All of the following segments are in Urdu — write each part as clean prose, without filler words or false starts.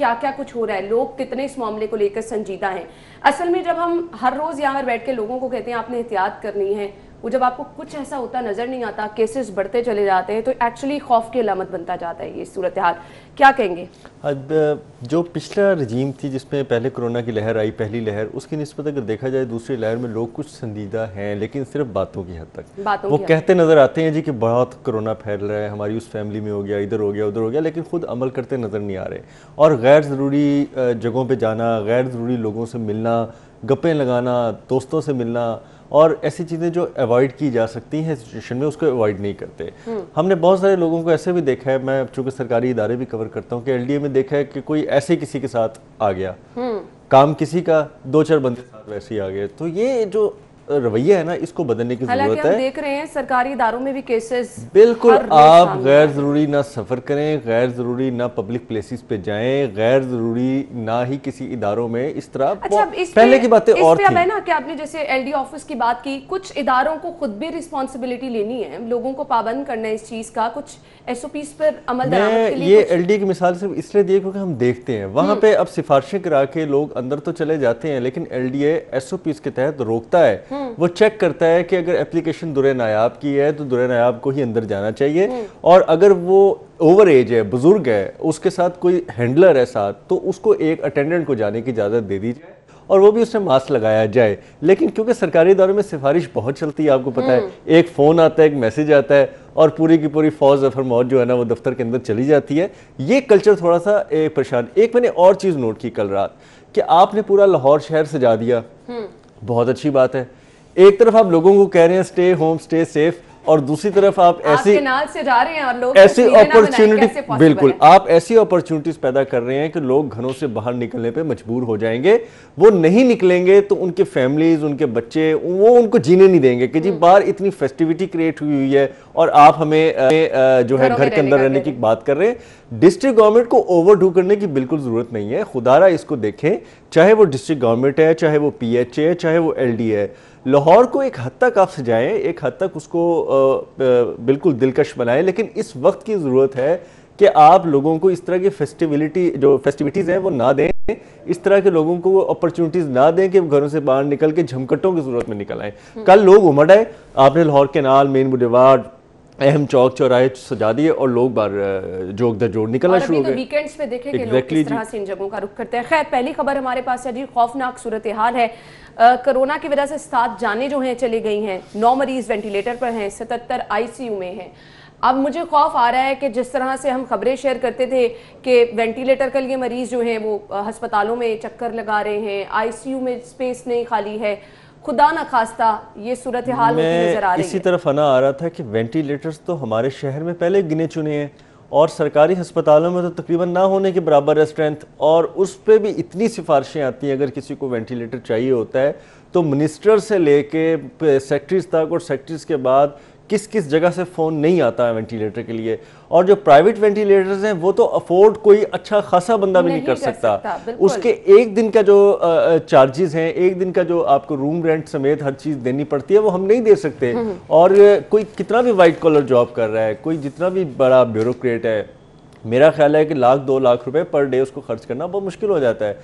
کیا کیا کچھ ہو رہا ہے, لوگ کتنے اس معاملے کو لے کر سنجیدہ ہیں. اصل میں جب ہم ہر روز یہاں پر بیٹھ کے لوگوں کو کہتے ہیں آپ نے احتیاط کرنی ہے, وہ جب آپ کو کچھ ایسا ہوتا نظر نہیں آتا, کیسز بڑھتے چلے جاتے ہیں, تو ایکچولی خوف کی علامت بنتا جاتا ہے یہ صورتحال. کیا کہیں گے؟ اب جو پچھلا رجیم تھی جس میں پہلے کرونا کی لہر آئی, پہلی لہر, اس کی نسبت اگر دیکھا جائے دوسری لہر میں لوگ کچھ سنجیدہ ہیں, لیکن صرف باتوں کی حد تک. وہ کہتے نظر آتے ہیں جی کہ بہت کرونا پھیل رہا ہے, ہماری اس فیملی میں ہو گیا, ادھر ہو گیا, ادھر ہو گیا, لیکن خود عمل کرتے نظر نہیں آ رہے. اور غیر ضروری جگہوں پہ جانا, غیر ضروری لوگوں سے ملنا, گپیں لگانا, دوستوں سے ملنا اور ایسی چیزیں جو ایوائڈ کی جا سکتی ہیں سچویشن میں, اس کو ایوائڈ نہیں کرتے. ہم نے بہت سارے لوگوں کو ایسے بھی دیکھا ہے, میں چونکہ سرکاری ادارے بھی کور کرتا ہوں, کہ ایل ڈی اے میں دیکھا ہے کہ کوئی ایسے کسی کے ساتھ آ گیا, کام کسی کا, 2-4 بندے ساتھ ویسے ہی آ گئے. تو یہ جو رویہ ہے نا, اس کو بدلنے کی ضرورت ہے. حالانکہ ہم دیکھ رہے ہیں سرکاری اداروں میں بھی کیسز. بالکل, آپ غیر ضروری نہ سفر کریں, غیر ضروری نہ پبلک پلیسز پہ جائیں, غیر ضروری نہ ہی کسی اداروں میں اس طرح. پہلے کی باتیں اور تھیں. اس پہ اب ہے نا کہ آپ نے جیسے ایل ڈی آفس کی بات کی, کچھ اداروں کو خود بھی رسپانسبلٹی لینی ہے, لوگوں کو پابند کرنا ہے اس چیز کا, کچھ ایس او پیز پر عمل درآمد کے لیے. یہ ایل ڈی کی مثال صرف اس لیے دی کیونکہ ہم دیکھتے ہیں وہاں پہ اب سفارشیں کرا کے لوگ اندر تو چلے جاتے ہیں, لیکن L D A S O Ps کے تحت روکتا ہے. وہ چیک کرتا ہے کہ اگر اپلیکیشن درِ نایاب کی ہے تو درِ نایاب کو ہی اندر جانا چاہیے, اور اگر وہ اوور ایج ہے, بزرگ ہے, اس کے ساتھ کوئی ہینڈلر ہے ساتھ, تو اس کو ایک اٹینڈنٹ کو جانے کی اجازت دے دی جائے اور وہ بھی اس نے ماسک لگایا جائے. لیکن کیونکہ سرکاری اداروں میں سفارش بہت چلتی ہے, آپ کو پتہ ہے, ایک فون آتا ہے, ایک میسج آتا ہے, اور پوری کی پوری فوج ظفر موت جو ہے نا وہ دفتر کے اندر چلی جاتی ہے. یہ کلچر تھوڑا سا پریشان. ایک میں نے اور چیز نوٹ کی کل رات, کہ آپ نے پورا لاہور شہر سجا دیا, بہت اچھی بات ہے. ایک طرف آپ لوگوں کو کہہ رہے ہیں اسٹے ہوم, اسٹے سیف, اور دوسری طرف آپ ایسی اپرچونٹی, بالکل آپ ایسی اپرچونٹیز پیدا کر رہے ہیں کہ لوگ گھروں سے باہر نکلنے پہ مجبور ہو جائیں گے. وہ نہیں نکلیں گے تو ان کے فیملیز, ان کے بچے, وہ ان کو جینے نہیں دیں گے کہ جی باہر اتنی فیسٹیوٹی کریٹ ہوئی ہے اور آپ ہمیں جو ہے گھر کے اندر رہنے کی بات کر رہے ہیں. ڈسٹرکٹ گورنمنٹ کو اوور ڈو کرنے کی بالکل ضرورت نہیں ہے. خدارہ اس کو دیکھیں, چاہے وہ ڈسٹرکٹ گورنمنٹ ہے, چاہے وہ پی ایچ اے ہے, چاہے وہ ایل ڈی ہے, لاہور کو ایک حد تک آپ سجائیں, ایک حد تک اس کو بالکل دلکش بنائیں, لیکن اس وقت کی ضرورت ہے کہ آپ لوگوں کو اس طرح کی فیسٹیوٹیز ہیں وہ نہ دیں, اس طرح کے لوگوں کو اپرچونٹیز نہ دیں کہ گھروں سے باہر نکل کے جھمکٹوں کی صورت میں نکل آئیں. کل لوگ امڑ آئے, آپ نے لاہور کینال, مین بولیوارڈ, اہم چوک چوراہے سجا دیے, اور لوگ باہر جوک در جوڑ نکلنا شروع ہو گئے. ویکینڈز پہ دیکھیں کہ لوگ کس طرح سے ان جگہوں کا رخ کرتے ہیں. خیر, پہلی خبر ہمارے پاس ہے جی, خوفناک صورتحال ہے. کرونا کی وجہ سے 7 جانیں جو ہیں چلی گئی ہیں, 9 مریض وینٹیلیٹر پر ہیں, 77 آئی سی یو میں ہیں. اب مجھے خوف آ رہا ہے کہ جس طرح سے ہم خبریں شیئر کرتے تھے کہ وینٹیلیٹر کے لیے مریض جو ہیں وہ ہسپتالوں میں چکر لگا رہے ہیں, آئی سی یو میں سپیس نہیں خالی ہے, خدا نہ خواستہ یہ صورتحال ہوتی نظر آ رہی ہے. اسی طرف آنا آ رہا تھا کہ وینٹیلیٹرز تو ہمارے شہر میں پہلے گنے چنے ہیں, اور سرکاری ہسپتالوں میں تو تقریباً نہ ہونے کے برابر ہے اسٹرینتھ, اور اس پہ بھی اتنی سفارشیں آتی ہیں. اگر کسی کو وینٹیلیٹر چاہیے ہوتا ہے تو منسٹر سے لے کے سیکٹریز تک, اور سیکٹریز کے بعد کس کس جگہ سے فون نہیں آتا ہے وینٹیلیٹر کے لیے. اور جو پرائیویٹ وینٹیلیٹرز ہیں وہ تو افورڈ کوئی اچھا خاصا بندہ بھی نہیں کر سکتا. اس کے ایک دن کا جو چارجز ہیں, ایک دن کا جو آپ کو روم رینٹ سمیت ہر چیز دینی پڑتی ہے, وہ ہم نہیں دے سکتے. اور کوئی کتنا بھی وائٹ کالر جاب کر رہا ہے, کوئی جتنا بھی بڑا بیوروکریٹ ہے, میرا خیال ہے کہ 1-2 لاکھ روپے پر ڈے اس کو خرچ کرنا بہت مشکل ہو جاتا ہے.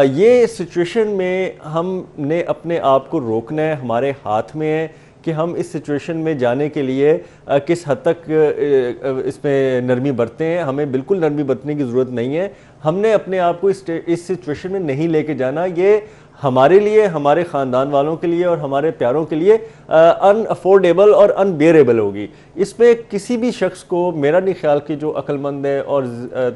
یہ سچویشن میں ہم نے اپنے آپ کو روکنا ہے, ہمارے ہاتھ میں ہے کہ ہم اس سچویشن میں جانے کے لیے کس حد تک اس میں نرمی برتیں ہیں. ہمیں بالکل نرمی برتنے کی ضرورت نہیں ہے. ہم نے اپنے آپ کو اس سچویشن میں نہیں لے کے جانا. یہ ہمارے لیے, ہمارے خاندان والوں کے لیے اور ہمارے پیاروں کے لیے ان افورڈیبل اور ان بیئریبل ہوگی. اس میں کسی بھی شخص کو, میرا نہیں خیال کہ جو عقل مند ہے اور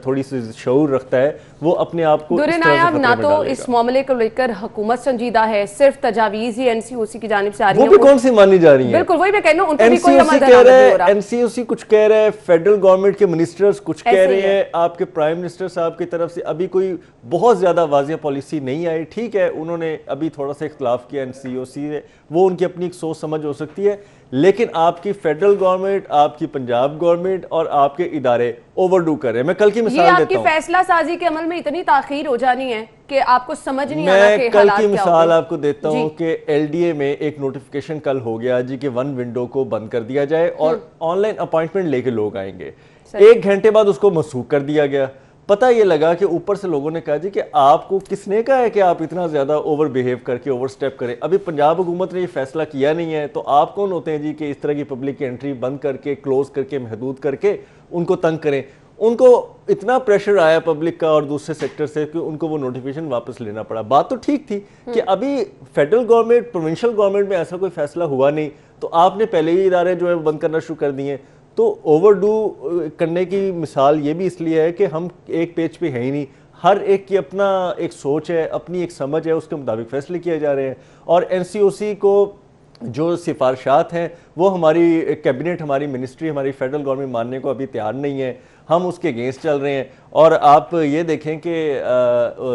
تھوڑی سی شعور رکھتا ہے, وہ اپنے آپ کو درِ نایاب نہ تو اس معاملے کو لے کر حکومت سنجیدہ ہے, صرف تجاویز ہی این سی او سی کی جانب سے آ رہی ہیں. وہ بھی کون سی مانی جا رہی ہیں؟ بالکل وہی میں کہہ رہا ہوں, ان کو بھی کوئی عمل درآمد نہیں ہو رہا. این سی او سی کچھ کہہ رہے ہیں, فیڈرل گورنمنٹ کے منسٹرز کچھ کہہ رہے ہیں, آپ کے پرائم منسٹر صاحب کی طرف سے ابھی کوئی بہت زیادہ واضح پالیسی نہیں آئی. ٹھیک ہے, انہوں نے ابھی تھوڑا سا اختلاف کیا این سی او سی سے, وہ ان کی اپنی ایک سوچ سمجھ ہو سکتی ہے, لیکن آپ کی فیڈرل گورنمنٹ, آپ کی پنجاب گورنمنٹ اور آپ کے ادارے اوور ڈو کر رہے ہیں. میں کل کی مثال دیتا ہوں. یہ آپ کی فیصلہ سازی کے عمل میں اتنی تاخیر ہو جانی ہے کہ آپ کو سمجھ نہیں آنا کہ حالات کیا ہوگے. میں کل کی مثال آپ کو دیتا ہوں کہ ایل ڈی اے میں ایک نوٹیفیکیشن کل ہو گیا جی کہ 1 ونڈو کو بند کر دیا جائے اور آن لائن اپائنٹمنٹ لے کے لوگ آئیں گے. 1 گھنٹے بعد اس کو منسوخ کر دیا گیا. پتہ یہ لگا کہ اوپر سے لوگوں نے کہا جی کہ آپ کو کس نے کہا ہے کہ آپ اتنا زیادہ اوور بیہیو کر کے اوور سٹیپ کریں. ابھی پنجاب حکومت نے یہ فیصلہ کیا نہیں ہے تو آپ کون ہوتے ہیں جی کہ اس طرح کی پبلک کی انٹری بند کر کے کلوز کر کے محدود کر کے ان کو تنگ کریں. ان کو اتنا پریشر آیا پبلک کا اور دوسرے سیکٹر سے کہ ان کو وہ نوٹیفیکیشن واپس لینا پڑا. بات تو ٹھیک تھی کہ ابھی فیڈرل گورنمنٹ پروونشل گورنمنٹ میں ایسا کوئی فیصلہ ہوا نہیں تو آپ نے پہلے ہی ادارے جو ہے بند کرنا شروع کر دیے. تو اوور ڈو کرنے کی مثال یہ بھی اس لیے ہے کہ ہم ایک پیج پہ ہے ہی نہیں, ہر ایک کی اپنا ایک سوچ ہے, اپنی ایک سمجھ ہے, اس کے مطابق فیصلے کیے جا رہے ہیں. اور این سی او سی کو جو سفارشات ہیں وہ ہماری کیبنٹ, ہماری منسٹری, ہماری فیڈرل گورنمنٹ ماننے کو ابھی تیار نہیں ہے, ہم اس کے اگینسٹ چل رہے ہیں. اور آپ یہ دیکھیں کہ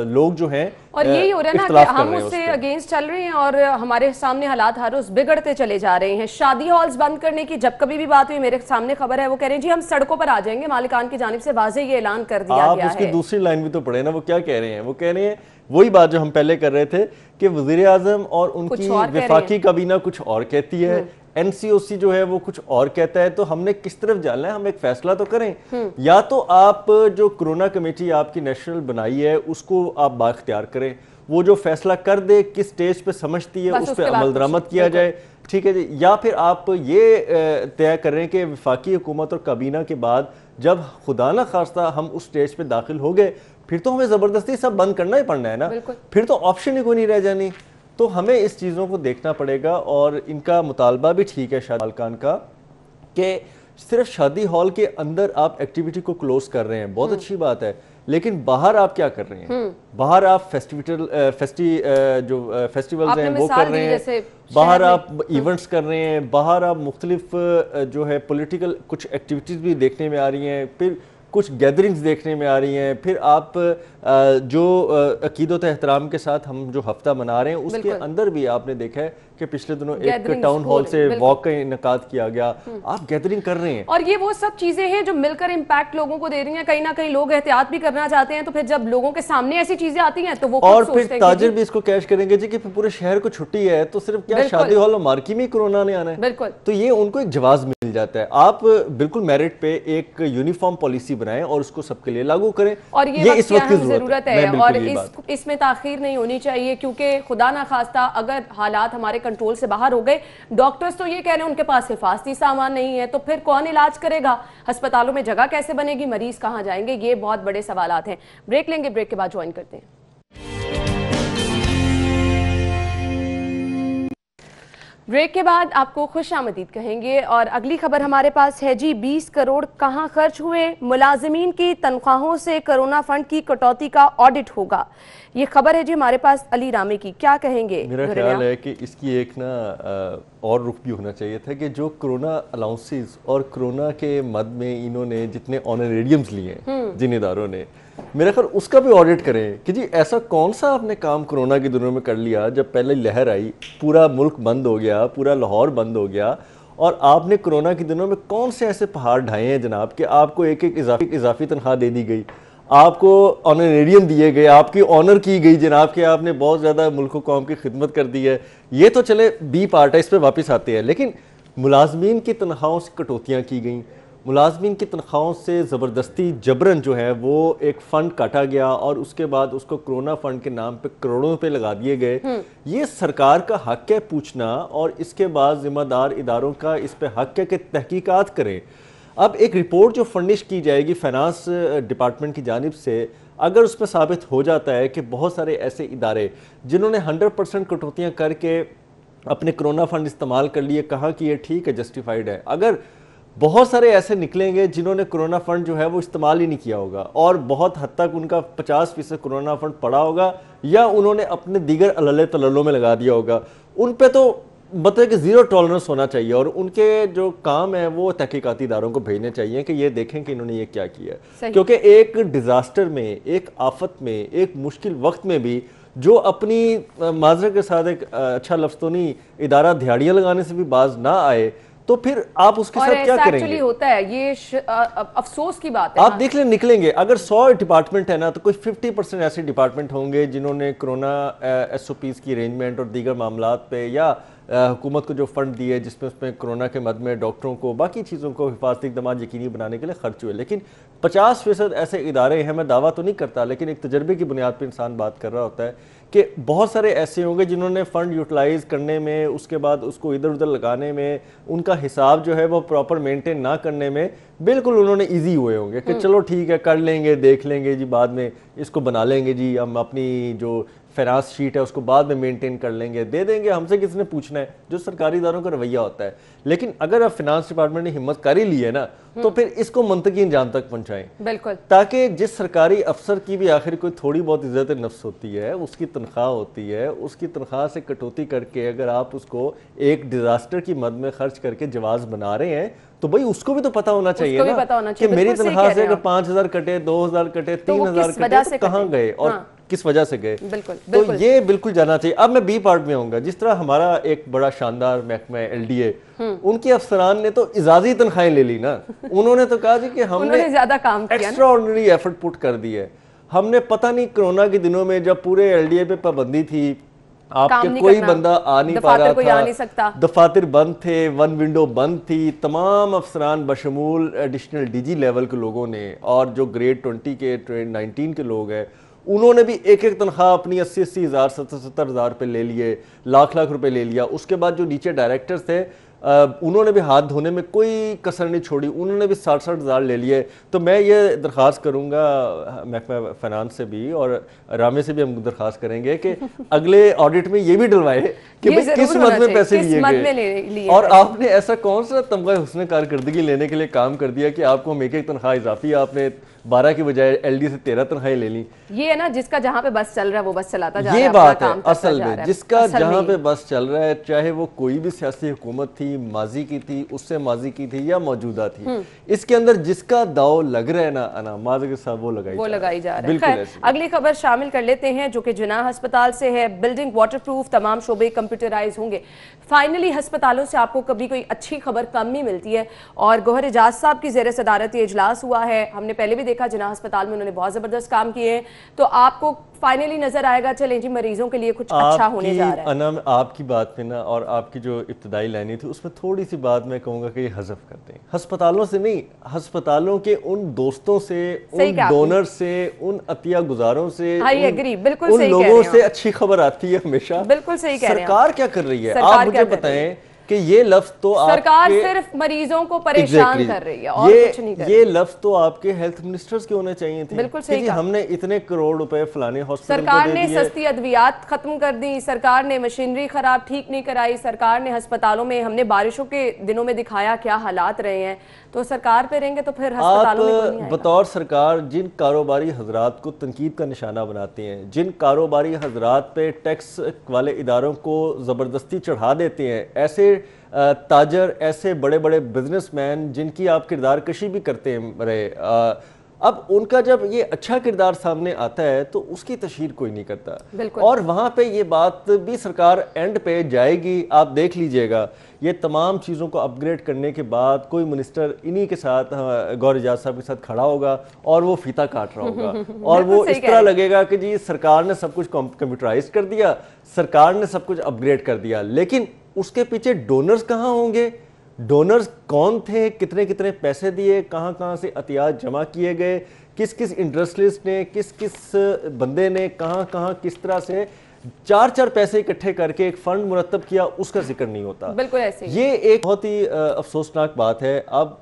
لوگ جو ہیں اور یہی ہو رہا ہے نا کہ ہم اس سے اگینسٹ چل رہے ہیں اور ہمارے سامنے حالات ہر روز بگڑتے چلے جا رہے ہیں. شادی ہالز بند کرنے کی جب کبھی بھی بات ہوئی, میرے سامنے خبر ہے وہ کہہ رہے ہیں جی ہم سڑکوں پر آ جائیں گے, مالکان کی جانب سے واضح یہ اعلان کر دیا گیا ہے. آپ اس کی دوسری لائن بھی تو پڑھیں نا, وہ کیا کہہ رہے ہیں, وہ کہہ رہے ہیں وہی بات جو ہم پہلے کر رہے تھے کہ وزیر اعظم اور ان کی وفاقی کابینہ کچھ اور کہتی ہے, این سی او سی جو ہے وہ کچھ اور کہتا ہے. تو ہم نے کس طرف جانا ہے, ہم ایک فیصلہ تو کریں. یا تو آپ جو کرونا کمیٹی آپ کی نیشنل بنائی ہے اس کو آپ بااختیار کریں, وہ جو فیصلہ کر دے کس سٹیج پہ سمجھتی ہے اس پہ عمل درآمد کیا جائے, ٹھیک ہے جی. یا پھر آپ یہ طے کریں کہ وفاقی حکومت اور کابینہ کے بعد جب خدا نہ خواستہ ہم اس سٹیج پہ داخل ہو گئے پھر تو ہمیں زبردستی سب بند کرنا ہی پڑنا ہے نا, پھر تو آپشن ہی کوئی نہیں رہ جانی. تو ہمیں اس چیزوں کو دیکھنا پڑے گا. اور ان کا مطالبہ بھی ٹھیک ہے شادی مالکان کا کہ صرف شادی ہال کے اندر آپ ایکٹیویٹی کو کلوز کر رہے ہیں, بہت اچھی بات ہے, لیکن باہر آپ کیا کر رہے ہیں, باہر آپ فیسٹیولز ہیں وہ کر رہے ہیں, باہر آپ ایونٹس کر رہے ہیں, باہر آپ مختلف جو ہے پولیٹیکل کچھ ایکٹیویٹیز بھی دیکھنے میں آ رہی ہیں, پھر کچھ گیدرنگز دیکھنے میں آ رہی ہیں, پھر آپ جو عقیدت احترام کے ساتھ ہم جو ہفتہ منا رہے ہیں اس کے اندر بھی آپ نے دیکھا ہے کہ پچھلے دنوں ایک ٹاؤن ہال سے واک کا انعقاد کیا گیا, آپ گیدرنگ کر رہے ہیں. اور یہ وہ سب چیزیں ہیں جو مل کر امپیکٹ لوگوں کو دے رہی ہیں. کہیں نہ کہیں لوگ احتیاط بھی کرنا چاہتے ہیں, تو پھر جب لوگوں کے سامنے ایسی چیزیں آتی ہیں تو وہ اور پھر تاجر بھی اس کو کیش کریں گے جی کہ پورے شہر کو چھٹی ہے تو صرف کیا شادی ہال اور مارکی میں کرونا نے آنا ہے. بالکل, تو یہ ان کو ایک جواز مل جاتا ہے. آپ بالکل میرٹ پہ ایک یونیفارم پالیسی بنائیں اور اس کو سب کے لیے لاگو کریں, اور یہ اس وقت کی ضرورت ہے. اور اس میں تاخیر نہیں ہونی چاہیے, کیونکہ خدا نہ خواستہ اگر حالات ہمارے کنٹرول سے باہر ہو گئے, ڈاکٹرز تو یہ کہہ رہے ہیں ان کے پاس حفاظتی سامان نہیں ہے, تو پھر کون علاج کرے گا, ہسپتالوں میں جگہ کیسے بنے گی, مریض کہاں جائیں گے, یہ بہت بڑے سوالات ہیں. بریک لیں گے, بریک کے بعد جوائن کرتے ہیں. بریک کے بعد آپ کو خوش آمدید کہیں گے. اور اگلی خبر ہمارے پاس ہے جی, 20 کروڑ کہاں خرچ ہوئے, ملازمین کی تنخواہوں سے کرونا فنڈ کی کٹوتی کا آڈٹ ہوگا. یہ خبر ہے جی ہمارے پاس علی رامی کی, کیا کہیں گے؟ میرا خیال ہے کہ اس کی ایک اور رخ بھی ہونا چاہیے تھا کہ جو کرونا الاؤنسز اور کرونا کے مد میں انہوں نے جتنے آنریڈیمز لیے ہیں جن اداروں نے, میرا خیال اس کا بھی آڈٹ کریں کہ جی ایسا کون سا آپ نے کام کرونا کے دنوں میں کر لیا جب پہلے لہر آئی, پورا ملک بند ہو گیا, پورا لاہور بند ہو گیا, اور آپ نے کرونا کے دنوں میں کون سے ایسے پہاڑ ڈھائے ہیں جناب کہ آپ کو ایک اضافی تنخواہ دے دی گئی, آپ کو آنریڈیم دیے گئے, آپ کی آنر کی گئی جناب کہ آپ نے بہت زیادہ ملک و قوم کی خدمت کر دی ہے. یہ تو چلے بی پارٹ ہے, اس پہ واپس آتے ہیں. لیکن ملازمین کی تنخواہوں سے کٹوتیاں کی گئیں, ملازمین کی تنخواہوں سے زبردستی جبرن جو ہے وہ ایک فنڈ کاٹا گیا اور اس کے بعد اس کو کرونا فنڈ کے نام پہ کروڑوں پہ لگا دیے گئے. یہ سرکار کا حق ہے پوچھنا, اور اس کے بعد ذمہ دار اداروں کا اس پہ حق ہے کہ تحقیقات کریں. اب ایک رپورٹ جو فرنش کی جائے گی فائنانس ڈپارٹمنٹ کی جانب سے, اگر اس پہ ثابت ہو جاتا ہے کہ بہت سارے ایسے ادارے جنہوں نے 100% کٹوتیاں کر کے اپنے کرونا فنڈ استعمال کر لیے, کہاں کہ یہ ٹھیک ہے, جسٹیفائیڈ ہے. اگر بہت سارے ایسے نکلیں گے جنہوں نے کرونا فنڈ جو ہے وہ استعمال ہی نہیں کیا ہوگا اور بہت حد تک ان کا 50% کرونا فنڈ پڑا ہوگا یا انہوں نے اپنے دیگر علل تللوں میں لگا دیا ہوگا, ان پہ تو مطلب کہ زیرو ٹالرنس ہونا چاہیے اور ان کے جو کام ہے وہ تحقیقاتی اداروں کو بھیجنے چاہیے کہ یہ دیکھیں کہ انہوں نے یہ کیا کیا ہے. کیونکہ ایک ڈیزاسٹر میں, ایک آفت میں, ایک مشکل وقت میں بھی جو اپنی معذرت کے ساتھ ایک اچھا لفظ تو نہیں, ادارہ دہاڑیاں لگانے سے بھی باز نہ آئے تو پھر آپ اس کے ساتھ کیا کریں گے؟ ہوتا ہے یہ افسوس کی بات ہے. آپ دیکھ لیں نکلیں گے, اگر 100 ڈپارٹمنٹ ہے نا تو کوئی 50% ایسے ڈپارٹمنٹ ہوں گے جنہوں نے کرونا ایس او پیز کی ارینجمنٹ اور دیگر معاملات پہ یا حکومت کو جو فنڈ دیے جس میں اس میں کرونا کے مد میں ڈاکٹروں کو باقی چیزوں کو حفاظتی اقدامات یقینی بنانے کے لیے خرچ ہوئے، لیکن 50% ایسے ادارے ہیں، میں دعویٰ تو نہیں کرتا لیکن ایک تجربے کی بنیاد پہ انسان بات کر رہا ہوتا ہے کہ بہت سارے ایسے ہوں گے جنہوں نے فنڈ یوٹیلائز کرنے میں، اس کے بعد اس کو ادھر ادھر لگانے میں، ان کا حساب جو ہے وہ پراپر مینٹین نہ کرنے میں بالکل انہوں نے ایزی ہوئے ہوں گے کہ چلو ٹھیک ہے کر لیں گے، دیکھ لیں گے جی، بعد میں اس کو بنا لیں گے جی، ہم اپنی جو فائنانس شیٹ ہے اس کو بعد میں مینٹین کر لیں گے، دے دیں گے، ہم سے کس نے پوچھنا ہے، جو سرکاری اداروں کا رویہ ہوتا ہے۔ لیکن اگر اب فائنانس ڈپارٹمنٹ نے ہمت کر ہی لی ہے نا تو پھر اس کو منطقی انجام تک پہنچائیں، بالکل، تاکہ جس سرکاری افسر کی بھی آخر کوئی تھوڑی بہت عزت نفس ہوتی ہے، اس کی تنخواہ ہوتی ہے، اس کی تنخواہ سے کٹوتی کر کے اگر آپ اس کو ایک ڈیزاسٹر کی مد میں خرچ کر کے جواز بنا رہے ہیں تو بھئی اس کو بھی تو پتہ ہونا چاہیے نا کہ میری تنخواہ سے اگر 5,000 کٹے، 2,000 کٹے، 3,000 کٹے تو کہاں گئے اور کس وجہ سے گئے، تو یہ بالکل جانا چاہیے۔ اب میں بی پارٹ میں آؤں گا، جس طرح ہمارا ایک بڑا شاندار محکمہ LDA، ان کے افسران نے تو اعزازی تنخواہیں لے لی نا، انہوں نے تو کہا جی کہ ہم نے زیادہ کام کیا، ایکسٹرا آرڈنری ایفرٹ پٹ کر دی ہے، ہم نے پتہ نہیں کرونا کے دنوں میں جب پورے LDA پہ پابندی تھی، آپ کے کوئی بندہ آ نہیں پا رہا تھا، دفاتر بند تھے، ون ونڈو بند تھی، تمام افسران بشمول ایڈیشنل DG لیول کے لوگوں نے اور جو گریڈ 20 کے 19 کے لوگ ہیں انہوں نے بھی ایک ایک تنخواہ اپنی 80,000 70,000 پہ لے لیے، لاکھ روپے لے لیا۔ اس کے بعد جو نیچے ڈائریکٹرز تھے انہوں نے بھی ہاتھ دھونے میں کوئی کسر نہیں چھوڑی، انہوں نے بھی 60,000 لے لیے۔ تو میں یہ درخواست کروں گا محکمہ فائنانس سے بھی اور رامے سے بھی ہم درخواست کریں گے کہ اگلے آڈٹ میں یہ بھی ڈلوائے کہ کس مد میں پیسے لیے گئے، اور آپ نے ایسا کون سا تمغہ حسن کارکردگی لینے کے لیے کام کر دیا کہ آپ کو ایک ایک تنخواہ اضافی آپ نے 12 کی بجائے LD سے 13 تنخواہیں لے لی۔ یہ ہے نا جس کا جہاں پہ بس چل رہا ہے وہ بس چلاتا جا رہا ہے، یہ بات ہے اصل میں، جس کا جہاں پہ بس چل رہا ہے، چاہے وہ کوئی بھی سیاسی حکومت تھی، ماضی کی تھی، اس سے ماضی کی تھی یا موجودہ تھی، اس کے اندر جس کا داؤ لگ رہا ہے نا انا ماضی کے ساتھ وہ لگائی جا رہا ہے۔ خیر، اگلی خبر شامل کر لیتے ہیں جو کہ جناح ہسپتال سے ہے۔ بلڈنگ واٹر پروف، تمام شعبے کمپیوٹرائز ہوں گے۔ فائنلی ہسپتالوں سے آپ کو کبھی کوئی اچھی خبر کم ہی ملتی ہے، اور گوہر اعجاز صاحب کی زیر صدارت یہ اجلاس ہوا ہے، ہم نے پہلے بھی دیکھا جناح ہسپتال میں انہوں نے بہت زبردست کام کیے ہیں، تو آپ کو فائنلی نظر آئے گا چلیں جی مریضوں کے لیے کچھ اچھا ہونے جا رہا ہے۔ انا آپ کی بات میں نا اور آپ کی جو ابتدائی لائنیں تھی اس میں تھوڑی سی بات میں کہوں گا کہ یہ حذف کر دیں، ہسپتالوں سے نہیں، ہسپتالوں کے ان دوستوں سے، ان ڈونر سے، ان عطیہ گزاروں سے، ان لوگوں سے اچھی خبر آتی ہے ہمیشہ۔ بالکل صحیح کہہ رہے ہیں۔ سرکار کیا کر رہی ہے آپ مجھے بتائیں کہ یہ لفظ تو سرکار صرف مریضوں کو پریشان کر رہی ہے اور کچھ نہیں کر رہی۔ یہ لفظ تو آپ کے ہیلتھ منسٹرز کے ہونے چاہیے تھے۔ بالکل صحیح کہا، ہم نے اتنے کروڑ روپے فلانے ہاسپٹل کو سرکار دے نے دیے، سستی ادویات ختم کر دی، سرکار نے مشینری خراب ٹھیک نہیں کرائی، سرکار نے ہسپتالوں میں، ہم نے بارشوں کے دنوں میں دکھایا کیا حالات رہے ہیں، تو سرکار پہ رہیں گے تو پھر ہسپتالوں میں کوئی نہیں آئے گا۔ بطور سرکار جن کاروباری حضرات کو تنقید کا نشانہ بناتے ہیں، جن کاروباری حضرات پہ ٹیکس والے اداروں کو زبردستی چڑھا دیتے ہیں، ایسے تاجر، ایسے بڑے بڑے بزنس مین جن کی آپ کردار کشی بھی کرتے رہے، اب ان کا جب یہ اچھا کردار سامنے آتا ہے تو اس کی تشہیر کوئی نہیں کرتا، اور وہاں پہ یہ بات بھی سرکار اینڈ پہ جائے گی۔ آپ دیکھ لیجئے گا یہ تمام چیزوں کو اپ گریڈ کرنے کے بعد کوئی منسٹر انہی کے ساتھ، گوہر اعجاز صاحب کے ساتھ کھڑا ہوگا اور وہ فیتہ کاٹ رہا ہوگا اور وہ اس طرح لگے گا کہ جی سرکار نے سب کچھ کمپیوٹرائز کر دیا، سرکار نے سب کچھ اپ گریڈ کر دیا، لیکن اس کے پیچھے ڈونرز کہاں ہوں گے؟ ڈونرز کون تھے؟ کتنے کتنے پیسے دیے؟ کہاں کہاں سے عطیات جمع کیے گئے؟ کس کس انڈسٹریلسٹ نے، کس کس بندے نے کہاں کہاں کس طرح سے چار پیسے اکٹھے کر کے ایک فنڈ مرتب کیا، اس کا ذکر نہیں ہوتا۔ بالکل ایسے یہ ایک بہت ہی افسوسناک بات ہے۔ اب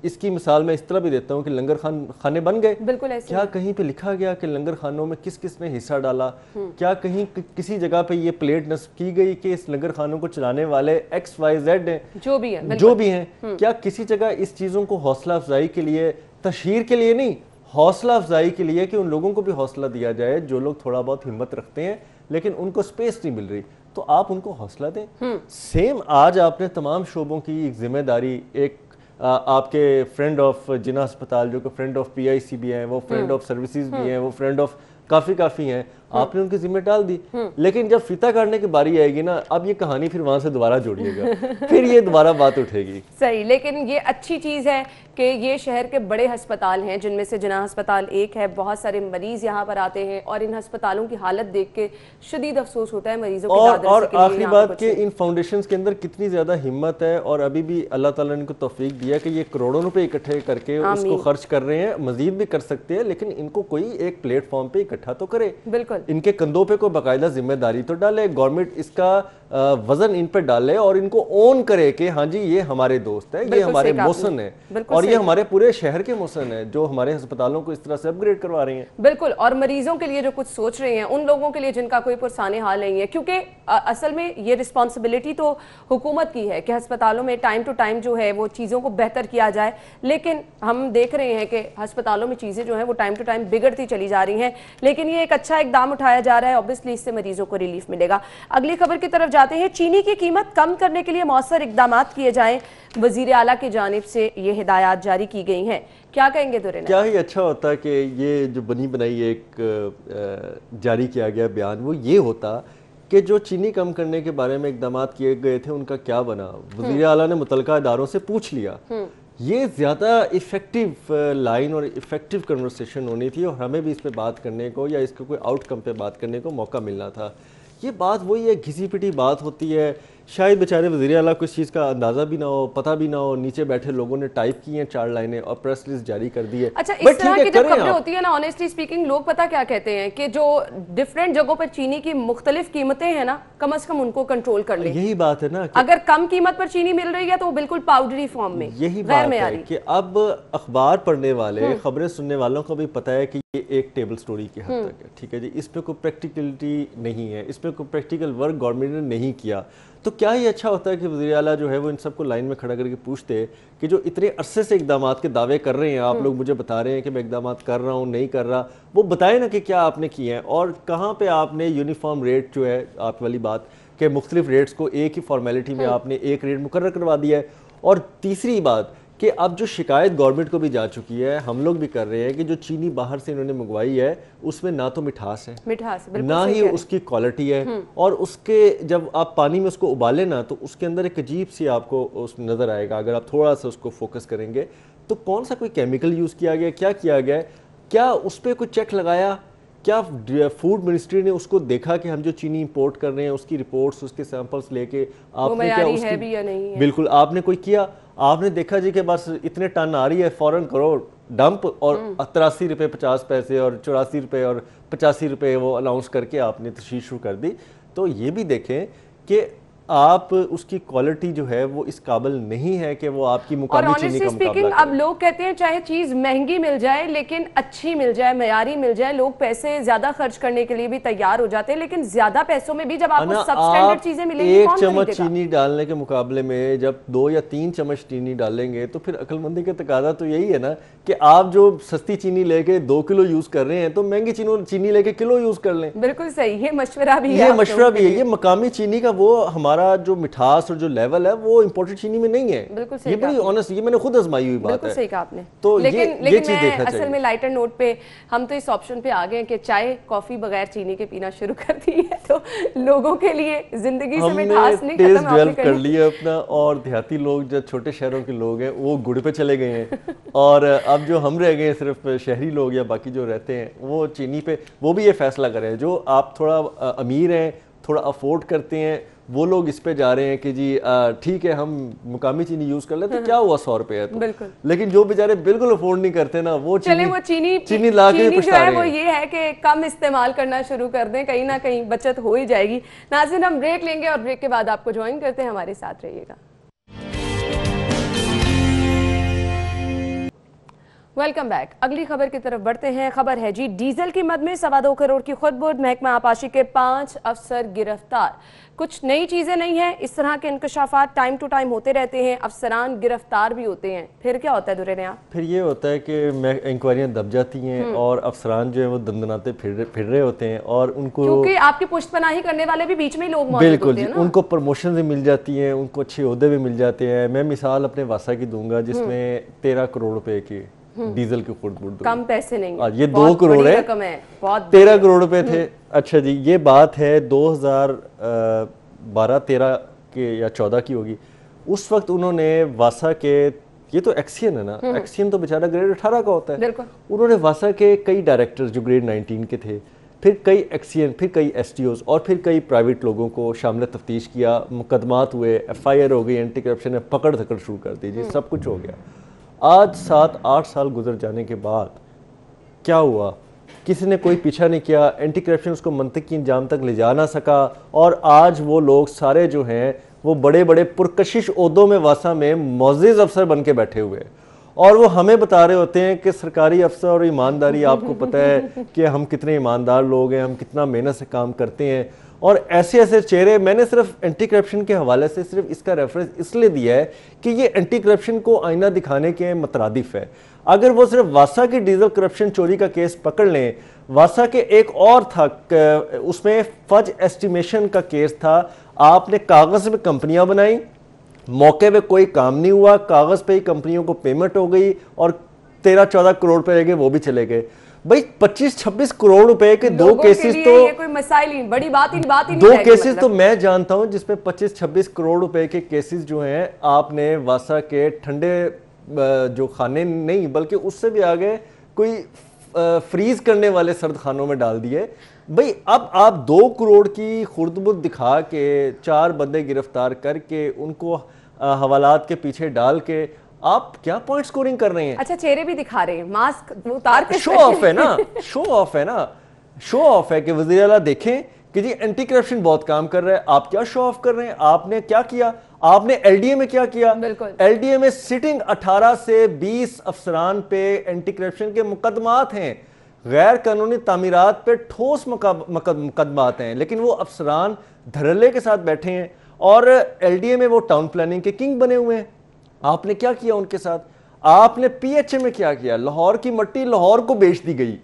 اس کی مثال میں اس طرح بھی دیتا ہوں کہ لنگر خانے بن گئے، بالکل ایسے کیا کہیں پہ لکھا گیا کہ لنگر خانوں میں کس کس نے حصہ ڈالا؟ کیا کہیں کسی جگہ پہ یہ پلیٹ نصب کی گئی کہ اس لنگر خانوں کو چلانے والے XYZ ہیں، جو بھی ہیں؟ کیا کسی جگہ اس چیزوں کو حوصلہ افزائی کے لیے، تشہیر کے لیے نہیں، حوصلہ افزائی کے لیے کہ ان لوگوں کو بھی حوصلہ دیا جائے جو لوگ تھوڑا بہت ہمت رکھتے ہیں لیکن ان کو سپیس نہیں مل رہی، تو آپ ان کو حوصلہ دیں۔ سیم آج آپ نے تمام شعبوں کی ایک ذمہ داری، ایک آپ کے فرینڈ آف جناح ہسپتال جو کہ فرینڈ آف PIC بھی ہیں، وہ فرینڈ آف سروسز بھی ہیں، وہ فرینڈ آف کافی ہیں، آپ نے ان کی ذمہ ڈال دی. لیکن جب فیتا کاٹنے کی باری آئے گی نا, اب یہ کہانی پھر وہاں سے دوبارہ جوڑیے گا, پھر یہ دوبارہ بات اٹھے گی. صحیح, لیکن یہ اچھی چیز ہے کہ یہ شہر کے بڑے ہسپتال ہیں, جن میں سے جناح ہسپتال ایک ہے. بہت سارے مریض یہاں پر آتے ہیں اور ان ہسپتالوں کی حالت دیکھ کے شدید افسوس ہوتا ہے مریضوں کی داد اور رسی کے لیے. آخری بات کہ ان فاؤنڈیشنز کے اندر کتنی زیادہ ہمت ہے, اور ابھی بھی اللہ تعالیٰ نے ان کو توفیق دیا کہ یہ کروڑوں روپے اکٹھے کر کے اس کو خرچ کر رہے ہیں. مزید بھی کر سکتے ہیں, لیکن ان کو کوئی ایک پلیٹ فارم پہ اکٹھا تو کرے. بالکل, ان کے کندھوں پہ کوئی باقاعدہ ذمہ داری تو ڈالے, گورنمنٹ اس کا وزن ان پہ ڈالے اور ان کو اون کرے کہ ہاں جی یہ ہمارے دوست ہے, یہ ہمارے محسن ہے, اور یہ ہمارے پورے شہر کے محسن ہے جو ہمارے ہسپتالوں کو اس طرح سے اپ گریڈ کروا رہی ہیں. بالکل, اور مریضوں کے لیے جو کچھ سوچ رہے ہیں, ان لوگوں کے لیے جن کا کوئی پرسان حال نہیں ہے, کیونکہ اصل میں یہ رسپانسبلٹی تو حکومت کی ہے کہ ہسپتالوں میں ٹائم ٹو ٹائم جو ہے وہ چیزوں کو بہتر کیا جائے. لیکن ہم دیکھ رہے ہیں کہ ہسپتالوں میں چیزیں جو ہیں وہ ٹائم ٹو ٹائم بگڑتی چلی جا رہی ہیں. لیکن یہ ایک اچھا اقدام اٹھایا جا رہا ہے, اوبویسلی اس سے مریضوں کو ریلیف ملے گا. اگلی خبر کی طرف جاتے ہیں. چینی کی قیمت کم کرنے کے لیے مؤثر اقدامات کیے جائیں, وزیر اعلیٰ کی جانب سے یہ ہدایات جاری کی گئی ہیں. کیا کہیں گے دورے؟ کیا ہی اچھا ہوتا کہ یہ جو بنی بنائی ایک جاری کیا گیا بیان وہ یہ ہوتا کہ جو چینی کم کرنے کے بارے میں اقدامات کیے گئے تھے ان کا کیا بنا. وزیر اعلیٰ نے متعلقہ اداروں سے پوچھ لیا. یہ زیادہ ایفیکٹیو لائن اور ایفیکٹیو کنورسیشن ہونی تھی, اور ہمیں بھی اس پہ بات کرنے کو یا اس کے کوئی آؤٹ کم پہ بات کرنے کو موقع ملنا تھا. یہ بات وہی ہے, گھسی پٹی بات ہوتی ہے. شاید بیچارے وزیر اعلیٰ کو اس چیز کا اندازہ بھی نہ ہو, پتہ بھی نہ ہو, نیچے بیٹھے لوگوں نے ٹائپ کی ہیں 4 لائنیں اور پریس ریلیز جاری کر دی ہے. اچھا, اس طرح کی جب خبریں ہوتی ہیں نا, آنیسٹلی اسپیکنگ, لوگ پتہ کیا کہتے ہیں کہ جو ڈفرینٹ جگہوں پر چینی کی مختلف قیمتیں ہیں نا, کم از کم ان کو کنٹرول کر لیں. یہی بات ہے نا, اگر کم قیمت پر چینی مل رہی ہے تو وہ بالکل پاؤڈری فارم میں, یہی بات ہے کہ اب اخبار پڑھنے والے, خبریں سننے والوں کو بھی پتہ ہے کہ یہ ایک ٹیبل سٹوری کی حد تک ہے. ٹھیک ہے جی, اس پہ کوئی پریکٹیکلٹی نہیں ہے, اس پہ کوئی پریکٹیکل ورک گورنمنٹ نے نہیں کیا. تو کیا ہی اچھا ہوتا ہے کہ وزیر اعلیٰ جو ہے وہ ان سب کو لائن میں کھڑا کر کے پوچھتے کہ جو اتنے عرصے سے اقدامات کے دعوے کر رہے ہیں, آپ لوگ مجھے بتا رہے ہیں کہ میں اقدامات کر رہا ہوں, نہیں کر رہا, وہ بتائیں نا کہ کیا آپ نے کیے ہیں, اور کہاں پہ آپ نے یونیفارم ریٹ جو ہے, آپ والی بات کہ مختلف ریٹس کو ایک ہی فارمیلٹی میں آپ نے ایک ریٹ مقرر کروا دیا ہے. اور تیسری بات کہ اب جو شکایت گورنمنٹ کو بھی جا چکی ہے, ہم لوگ بھی کر رہے ہیں کہ جو چینی باہر سے انہوں نے منگوائی ہے اس میں نہ تو مٹھاس ہے, نہ ہی اس کی کوالٹی ہے, اور اس کے جب آپ پانی میں اس کو ابالیں نا تو اس کے اندر ایک عجیب سی آپ کو اس نظر آئے گا اگر آپ تھوڑا سا اس کو فوکس کریں گے. تو کون سا کوئی کیمیکل یوز کیا گیا, کیا کیا گیا ہے, کیا اس پہ کوئی چیک لگایا, کیا فوڈ منسٹری نے اس کو دیکھا کہ ہم جو چینی امپورٹ کر رہے ہیں اس کی رپورٹس, اس کے سیمپلس لے کے آپ نے کیا اس کی بالکل آپ نے کوئی کیا, آپ نے دیکھا جی کہ بس اتنے ٹن آ رہی ہے, فوراً کرو ڈمپ, اور 83 روپے 50 پیسے اور 84 روپے اور 85 روپے وہ اناؤنس کر کے آپ نے تشہیر شروع کر دی. تو یہ بھی دیکھیں کہ آپ اس کی کوالٹی جو ہے وہ اس قابل نہیں ہے کہ وہ آپ کی مقامی چینی کا مقابلہ کرے. اب لوگ کہتے ہیں چاہے چیز مہنگی مل جائے لیکن اچھی مل جائے, معیاری مل جائے, لوگ پیسے زیادہ خرچ کرنے کے لیے بھی تیار ہو جاتے ہیں, لیکن زیادہ پیسوں میں بھی جب آپ کو سب سٹینڈرڈ چیزیں ملیں گی, ایک چمچ چینی ڈالنے کے مقابلے میں جب 2 یا 3 چمچ چینی ڈالیں گے تو پھر عقل مندی کا تقاضا تو یہی ہے نا کہ آپ جو سستی چینی لے کے 2 کلو یوز کر رہے ہیں تو مہنگی چینی لے کے کلو یوز کر لیں. بالکل صحیح, یہ مشورہ بھی ہے, یہ مشورہ بھی ہے. یہ مقامی چینی کا وہ ہمارا جو مٹھاس اور جو لیول ہے وہ امپورٹڈ چینی میں نہیں ہے. یہ بڑی آنیسٹ, یہ میں نے خود آزمائی ہوئی بات ہے. بالکل صحیح کہا آپ نے. تو لیکن میں اصل میں لائٹر نوٹ پہ ہم تو اس آپشن پہ آ گئے ہیں کہ چائے کافی بغیر چینی کے پینا شروع کر دی ہے, تو لوگوں کے لیے زندگی سے مٹھاس نہیں ختم ڈیولپ کر لیا اپنا. اور دیہاتی لوگ جو چھوٹے شہروں کے لوگ ہیں وہ گڑ پہ چلے گئے ہیں, اور اب جو ہم رہ گئے ہیں صرف شہری لوگ یا باقی جو رہتے ہیں وہ چینی پہ, وہ بھی یہ فیصلہ کریں. جو آپ تھوڑا امیر ہیں, تھوڑا افورڈ کرتے ہیں, وہ لوگ اس پہ جا رہے ہیں کہ جی ٹھیک ہے ہم مقامی چینی یوز کر لیں تو کیا ہوا 100 روپے ہے تو. لیکن جو بیچارے بالکل افورڈ نہیں کرتے نا, وہ چینی لا کے جو ہے وہ یہ ہے کہ کم استعمال کرنا شروع کر دیں, کہیں نہ کہیں بچت ہو ہی جائے گی. ناظرین, ہم بریک لیں گے اور بریک کے بعد آپ کو جوائن کرتے ہیں, ہمارے ساتھ رہیے گا. Welcome back. اگلی خبر کی طرف بڑھتے ہیں. خبر ہے جی, ڈیزل کی مد میں 2.25 کروڑ کی خود برد, محکمہ آبپاشی کے 5 افسر گرفتار. کچھ نئی چیزیں نہیں ہیں, اس طرح کے انکشافات ٹائم ٹو ٹائم ہوتے رہتے ہیں, افسران گرفتار بھی ہوتے ہیں. پھر کیا ہوتا ہے دورے نیا؟ پھر یہ ہوتا ہے کہ انکوائریاں دب جاتی ہیں اور افسران جو ہیں وہ دندناتے پھر رہے ہوتے ہیں, اور ان کو کیونکہ آپ کی پشت پناہی کرنے والے بھی بیچ میں لوگ موجود ہوتے ہیں نا, ان کو پروموشن بھی مل جاتی ہیں, ان کو اچھے عہدے بھی مل جاتے ہیں. میں مثال اپنے واسا کی دوں گا جس میں 13 کروڑ روپے کی ڈیزل کی خرد برد کم پیسے نہیں، یہ 2 کروڑ ہے، 13 کروڑ روپے تھے. اچھا جی یہ بات ہے 2012-13 کے یا 14 کی ہوگی. اس وقت انہوں نے واسا کے، یہ تو ایکسین ہے نا، ایکسین تو بیچارہ گریڈ 18 کا ہوتا ہے، انہوں نے واسا کے کئی ڈائریکٹر جو گریڈ 19 کے تھے، پھر کئی ایکسین، پھر کئی ایس ٹی اوز اور پھر کئی پرائیویٹ لوگوں کو شامل تفتیش کیا، مقدمات ہوئے، ایف آئی آر ہو گئی، اینٹی کرپشن نے پکڑ دھکڑ شروع کر دی جی، سب کچھ ہو گیا. آج 7-8 سال گزر جانے کے بعد کیا ہوا؟ کسی نے کوئی پیچھا نہیں کیا، اینٹی کرپشن اس کو منطقی انجام تک لے جا نہ سکا، اور آج وہ لوگ سارے جو ہیں وہ بڑے بڑے پرکشش عہدوں میں واسا میں معزز افسر بن کے بیٹھے ہوئے، اور وہ ہمیں بتا رہے ہوتے ہیں کہ سرکاری افسر اور ایمانداری، آپ کو پتہ ہے کہ ہم کتنے ایماندار لوگ ہیں، ہم کتنا محنت سے کام کرتے ہیں. اور ایسے ایسے چہرے، میں نے صرف اینٹی کرپشن کے حوالے سے صرف اس کا ریفرنس اس لیے دیا ہے کہ یہ اینٹی کرپشن کو آئینہ دکھانے کے مترادف ہے. اگر وہ صرف واسا کی ڈیزل کرپشن چوری کا کیس پکڑ لیں، واسا کے ایک اور تھا، اس میں فج ایسٹیمیشن کا کیس تھا. آپ نے کاغذ میں کمپنیاں بنائیں، موقع پہ کوئی کام نہیں ہوا، کاغذ پہ ہی کمپنیوں کو پیمنٹ ہو گئی اور 13-14 کروڑ پہ رہ گئے، وہ بھی چلے گئے. بھائی 25-26 کروڑ روپے کے 2 کیسز تو، یہ کوئی مسائل ہی بڑی بات ہی نہیں، 2 کیسز تو میں جانتا ہوں جس پہ 25-26 کروڑ روپے کے کیسز جو ہیں آپ نے واسا کے ٹھنڈے جو خانے نہیں بلکہ اس سے بھی آگے کوئی فریز کرنے والے سرد خانوں میں ڈال دیے. بھئی اب آپ 2 کروڑ کی خرد برد دکھا کے 4 بندے گرفتار کر کے ان کو حوالات کے پیچھے ڈال کے آپ کیا پوائنٹ سکورنگ کر رہے ہیں؟ اچھا چہرے بھی دکھا رہے ہیں، ماسک اتار کے، شو آف ہے نا، شو آف ہے نا، شو آف ہے کہ وزیر اعلیٰ دیکھیں کہ جی اینٹی کرپشن بہت کام کر رہا ہے. آپ کیا شو آف کر رہے ہیں؟ آپ نے کیا کیا؟ آپ نے ایل ڈی اے میں کیا کیا؟ ایل ڈی اے میں سٹنگ 18 سے 20 افسران پہ اینٹی کرپشن کے مقدمات ہیں، غیر قانونی تعمیرات پہ ٹھوس مقدمات ہیں، لیکن وہ افسران دھڑلے کے ساتھ بیٹھے ہیں اور ایل ڈی اے میں وہ ٹاؤن پلاننگ کے کنگ بنے ہوئے ہیں. آپ نے کیا کیا ان کے ساتھ؟ آپ نے پی ایچ اے میں کیا کیا؟ لاہور کی مٹی لاہور کو بیچ دی گئی،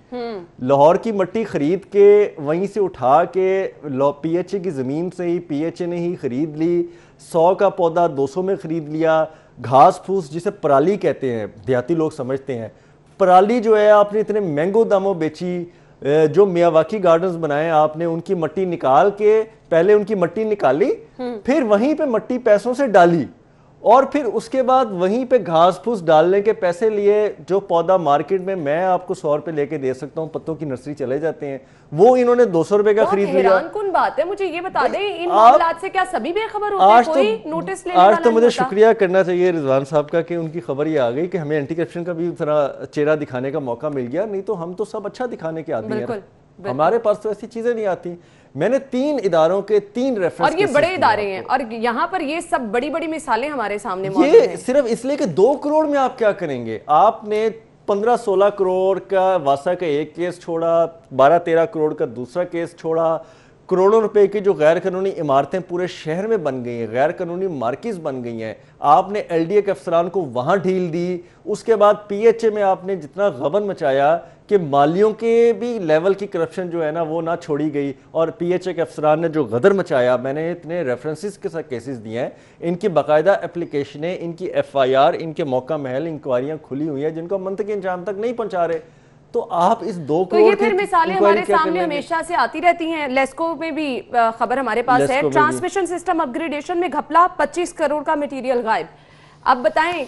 لاہور کی مٹی خرید کے وہیں سے اٹھا کے پی ایچ اے کی زمین سے ہی پی ایچ اے نے ہی خرید لی، 100 کا پودا 200 میں خرید لیا. گھاس پھوس جسے پرالی کہتے ہیں، دیہاتی لوگ سمجھتے ہیں، پرالی جو ہے آپ نے اتنے مہنگوں داموں بیچی. جو میاواکی گارڈنز بنائے آپ نے، ان کی مٹی نکال کے، پہلے ان کی مٹی نکالی، پھر وہیں پہ مٹی پیسوں سے ڈالی، اور پھر اس کے بعد وہیں پہ گھاس پھوس ڈالنے کے پیسے لیے. جو پودا مارکیٹ میں آپ کو 100 روپے لے کے دے سکتا ہوں، پتوں کی نرسری چلے جاتے ہیں، وہ انہوں نے 200 روپے کا خرید لیا. حیران کن بات ہے، مجھے یہ بتا دیں ان معاملات سے کیا سبھی بے خبر ہوتے ہیں؟ کوئی نوٹس لینے والا نہیں ہوتا؟ آج تو مجھے شکریہ کرنا چاہیے رضوان صاحب کا کہ ان کی خبر یہ آ گئی کہ ہمیں اینٹی کرپشن کا بھی ذرا چہرہ دکھانے کا موقع مل گیا، نہیں تو ہم تو سب اچھا دکھانے کے آدمی ہیں، ہمارے پاس تو ایسی چیزیں نہیں آتی. میں نے 3 اداروں کے 3 ریفرنس، اور یہ بڑے ادارے ہیں، اور یہاں پر یہ سب بڑی بڑی مثالیں ہمارے سامنے موجود ہیں. یہ صرف اس لیے کہ 2 کروڑ میں آپ کیا کریں گے؟ آپ نے 15-16 کروڑ کا واسا کا ایک کیس چھوڑا، 12-13 کروڑ کا دوسرا کیس چھوڑا، کروڑوں روپے کی جو غیر قانونی عمارتیں پورے شہر میں بن گئی ہیں، غیر قانونی مارکیز بن گئی ہیں، آپ نے ایل ڈی اے کے افسران کو وہاں ڈھیل دی. اس کے بعد پی ایچ اے میں آپ نے جتنا غبن مچایا کہ مالیوں کے بھی لیول کی کرپشن جو ہے نا وہ نہ چھوڑی گئی، اور پی ایچ اے کے افسران نے جو غدر مچایا، میں نے اتنے ریفرنسز کے ساتھ کیسز دیے ہیں، ان کی باقاعدہ اپلیکیشنیں، ان کی ایف آئی آر، ان کے موقع محل انکوائریاں کھلی ہوئی ہیں جن کو منطقی انجام تک نہیں پہنچا رہے. تو آپ اس 2 کروڑ کی پھر مثالیں ہمارے سامنے ہمیشہ سے آتی رہتی ہیں. لیسکو میں بھی خبر ہمارے پاس ہے، ٹرانسمیشن سسٹم اپ گریڈیشن میں گھپلا، 25 کروڑ کا میٹیریل غائب. اب بتائیں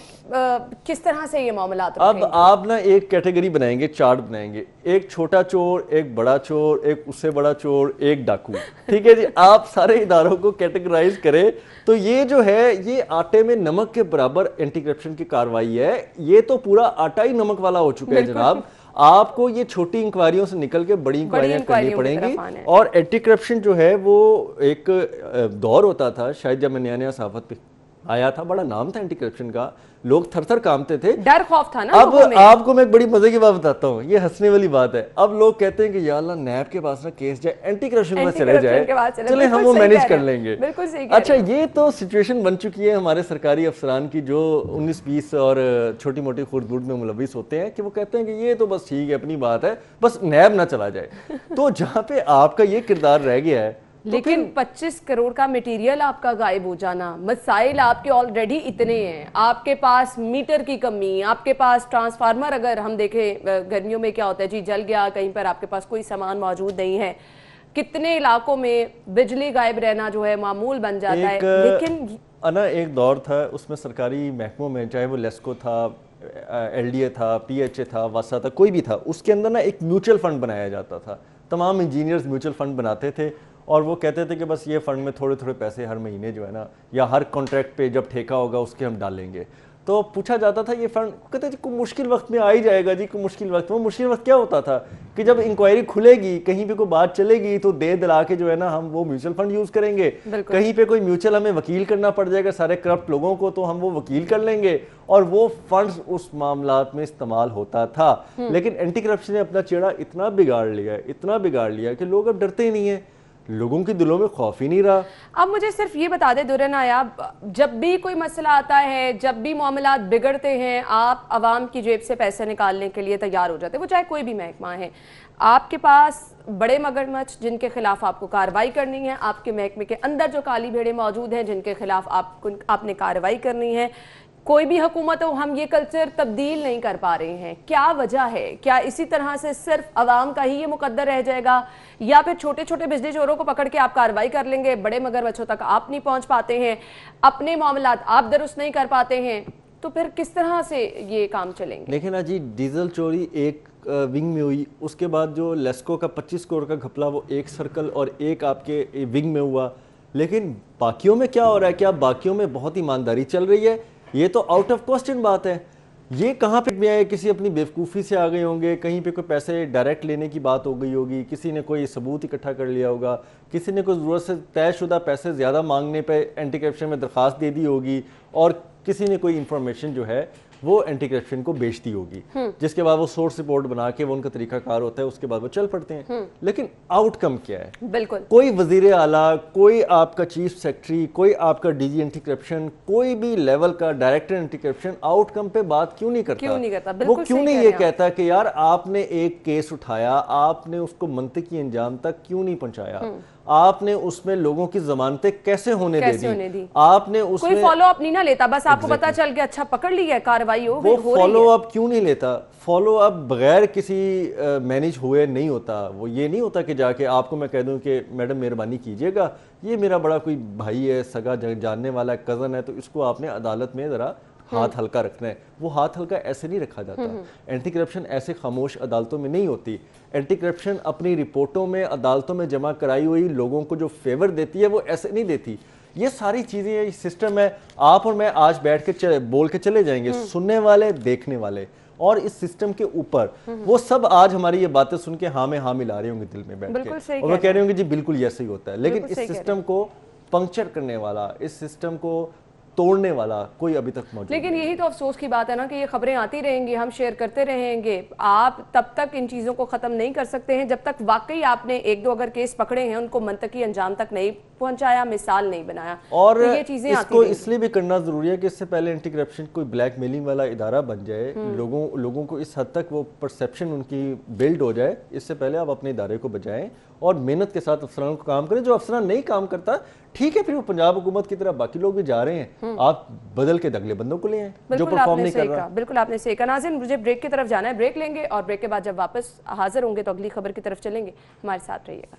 کس طرح سے یہ معاملات؟ اب آپ نا ایک کیٹیگری بنائیں گے، چارٹ بنائیں گے، ایک چھوٹا چور، ایک بڑا چور، ایک اس سے بڑا چور، ایک ڈاکو، ٹھیک ہے جی. آپ سارے اداروں کو کیٹیگرائز کریں تو یہ جو ہے یہ آٹے میں نمک کے برابر اینٹی کرپشن کی کارروائی ہے. یہ تو پورا آٹا ہی نمک والا ہو چکا ہے جناب. آپ کو یہ چھوٹی انکوائریوں سے نکل کے بڑی انکوائریاں کرنی پڑیں گی. اور اینٹی کرپشن جو ہے وہ ایک دور ہوتا تھا، شاید جب میں نیا صحافت پہ آیا تھا، بڑا نام تھا اینٹی کرپشن کا، لوگ تھر تھر کامتے تھے، ڈر خوف تھا نا. اب آپ کو میں ایک بڑی مزے کی بات بتاتا ہوں، یہ ہنسنے والی بات ہے. اب لوگ کہتے ہیں کہ یا اللہ نیب کے پاس نا کیس جائے، اینٹی کرپشن میں چلے جائے، چلے ہم وہ مینیج کر لیں گے. اچھا یہ تو سچویشن بن چکی ہے ہمارے سرکاری افسران کی جو 19-20 اور چھوٹی موٹی خرد برد میں ملوث ہوتے ہیں کہ وہ کہتے ہیں کہ یہ تو بس ٹھیک ہے، اپنی بات ہے، بس نیب نہ چلا جائے. تو جہاں پہ آپ کا یہ کردار رہ گیا ہے لیکن 25 کروڑ کا میٹیریل آپ کا غائب ہو جانا، مسائل آپ کے آلریڈی اتنے ہیں، آپ کے پاس میٹر کی کمی، آپ کے پاس ٹرانسفارمر، اگر ہم دیکھیں گرمیوں میں کیا ہوتا ہے جی جل گیا، کہیں پر آپ کے پاس کوئی سامان موجود نہیں ہے، کتنے علاقوں میں بجلی غائب رہنا جو ہے معمول بن جاتا ہے. لیکن ایک دور تھا اس میں سرکاری محکموں میں، چاہے وہ لیسکو تھا، ایل ڈی اے تھا، پی ایچ اے تھا، واسا تھا، کوئی بھی تھا، اس کے اندر نا ایک میوچل فنڈ بنایا جاتا تھا. تمام انجینئرز میوچل فنڈ بناتے تھے اور وہ کہتے تھے کہ بس یہ فنڈ میں تھوڑے تھوڑے پیسے ہر مہینے جو ہے نا یا ہر کانٹریکٹ پہ جب ٹھیکہ ہوگا اس کے ہم ڈالیں گے. تو پوچھا جاتا تھا یہ فنڈ، کہتے جی کوئی مشکل وقت میں آ ہی جائے گا جی، کوئی مشکل وقت. وہ مشکل وقت کیا ہوتا تھا کہ جب انکوائری کھلے گی، کہیں پہ کوئی بات چلے گی تو دے دلا کے جو ہے نا ہم وہ میوچل فنڈ یوز کریں گے. کہیں پہ کوئی میوچل ہمیں وکیل کرنا پڑ جائے گا سارے کرپٹ لوگوں کو تو ہم وہ وکیل کر لیں گے اور وہ فنڈز اس معاملات میں استعمال ہوتا تھا. لیکن اینٹی کرپشن نے اپنا چیڑا اتنا بگاڑ لیا کہ لوگ اب ڈرتے ہی نہیں ہیں، لوگوں کے دلوں میں خوف ہی نہیں رہا. اب مجھے صرف یہ بتا دیں درہ نایاب، جب بھی کوئی مسئلہ آتا ہے، جب بھی معاملات بگڑتے ہیں، آپ عوام کی جیب سے پیسے نکالنے کے لیے تیار ہو جاتے ہیں، وہ چاہے کوئی بھی محکمہ ہے. آپ کے پاس بڑے مگرمچھ جن کے خلاف آپ کو کارروائی کرنی ہے، آپ کے محکمے کے اندر جو کالی بھیڑیں موجود ہیں جن کے خلاف آپ نے کارروائی کرنی ہے. کوئی بھی حکومت ہو، ہم یہ کلچر تبدیل نہیں کر پا رہے ہیں. کیا وجہ ہے؟ کیا اسی طرح سے صرف عوام کا ہی یہ مقدر رہ جائے گا، یا پھر چھوٹے چھوٹے بجلی چوروں کو پکڑ کے آپ کارروائی کر لیں گے، بڑے مگرمچھوں تک آپ نہیں پہنچ پاتے ہیں، اپنے معاملات آپ درست نہیں کر پاتے ہیں، تو پھر کس طرح سے یہ کام چلیں گے؟ لیکن جی ڈیزل چوری ایک ونگ میں ہوئی، اس کے بعد جو لیسکو کا 25 کروڑ کا گھپلا وہ ایک سرکل اور ایک آپ کے ونگ میں ہوا. لیکن باقیوں میں کیا ہو رہا ہے؟ کیا باقیوں میں بہت ایمانداری چل رہی ہے؟ یہ تو آؤٹ آف کوسچن بات ہے. یہ کہاں پہ بھی آئے؟ کسی اپنی بیوقوفی سے آ گئے ہوں گے، کہیں پہ کوئی پیسے ڈائریکٹ لینے کی بات ہو گئی ہوگی، کسی نے کوئی ثبوت اکٹھا کر لیا ہوگا، کسی نے کوئی ضرورت سے طے شدہ پیسے زیادہ مانگنے پہ اینٹی کرپشن میں درخواست دے دی ہوگی، اور کسی نے کوئی انفارمیشن جو ہے وہ اینٹی کرپشن کو بیچتی ہوگی، جس کے بعد وہ سورس رپورٹ بنا کے وہ ان کا طریقہ کار ہوتا ہے، اس کے بعد وہ چل پڑتے ہیں. لیکن آؤٹ کم کیا ہے؟ بالکل کوئی وزیر اعلیٰ، کوئی آپ کا چیف سیکرٹری، کوئی آپ کا ڈی جی اینٹی کرپشن، کوئی بھی لیول کا director anti corruption outcome پہ بات کیوں نہیں کرتا؟ وہ کیوں نہیں یہ کہتا کہ یار آپ نے ایک کیس اٹھایا، آپ نے اس کو منطقی انجام تک کیوں نہیں پہنچایا؟ آپ نے اس میں لوگوں کی ضمانتیں کیسے ہونے دی؟ آپ نے اس میں کوئی فالو اپ نہیں نہ لیتا، بس آپ کو پتا چل گیا اچھا پکڑ لی ہے، کارروائی ہو گئی. وہ فالو اپ کیوں نہیں لیتا؟ فالو اپ بغیر کسی مینیج ہوئے نہیں ہوتا. وہ یہ نہیں ہوتا کہ جا کے آپ کو میں کہہ دوں کہ میڈم مہربانی کیجئے گا، یہ میرا بڑا کوئی بھائی ہے، سگا جاننے والا کزن ہے، تو اس کو آپ نے عدالت میں ذرا ہاتھ ہلکا رکھنا ہے. وہ ہاتھ ہلکا ایسے نہیں رکھا جاتا. اینٹی کرپشن ایسے خاموش عدالتوں میں نہیں ہوتی. اینٹی کرپشن اپنی رپورٹوں میں عدالتوں میں جمع کرائی ہوئی لوگوں کو جو فیور دیتی ہے وہ ایسے نہیں دیتی. یہ ساری چیزیں یہ سسٹم ہے. آپ اور میں آج بیٹھ کے بول کے چلے جائیں گے، سننے والے دیکھنے والے اور اس سسٹم کے اوپر وہ سب آج ہماری یہ باتیں سن کے ہاں میں ہاں ملا رہے ہوں گے دل میں بیٹھ کے، اور وہ کہہ رہے ہوں گے جی بالکل یہ صحیح ہوتا ہے. لیکن اس سسٹم کو پنکچر کرنے والا، اس سسٹم کو توڑنے والا کوئی ابھی تک موجود. لیکن یہی تو افسوس کی بات ہے نا کہ یہ خبریں آتی رہیں گی، ہم شیئر کرتے رہیں گے، آپ تب تک ان چیزوں کو ختم نہیں کر سکتے ہیں جب تک واقعی آپ نے ایک دو اگر کیس پکڑے ہیں ان کو منطقی انجام تک نہیں پہنچایا، مثال نہیں بنایا. اور یہ چیزیں اس کو اس لیے بھی کرنا ضروری ہے کہ اس سے پہلے اینٹی کرپشن کوئی بلیک میلنگ والا ادارہ بن جائے، لوگوں کو اس حد تک وہ پرسیپشن ان کی بلڈ ہو جائے، اس سے پہلے آپ اپنے ادارے کو بجائیں اور محنت کے ساتھ افسران کو کام کریں. جو افسران نہیں کام کرتا ٹھیک ہے، پھر وہ پنجاب حکومت کی طرح باقی لوگ بھی جا رہے ہیں، آپ بدل کے اگلے بندوں کو لے آئیں جو پرفارم نہیں کر رہا. بالکل آپ نے صحیح کہا. ناظرین مجھے بریک کی طرف جانا ہے، بریک لیں گے اور بریک کے بعد جب واپس حاضر ہوں گے تو اگلی خبر کی طرف چلیں گے. ہمارے ساتھ رہیے گا.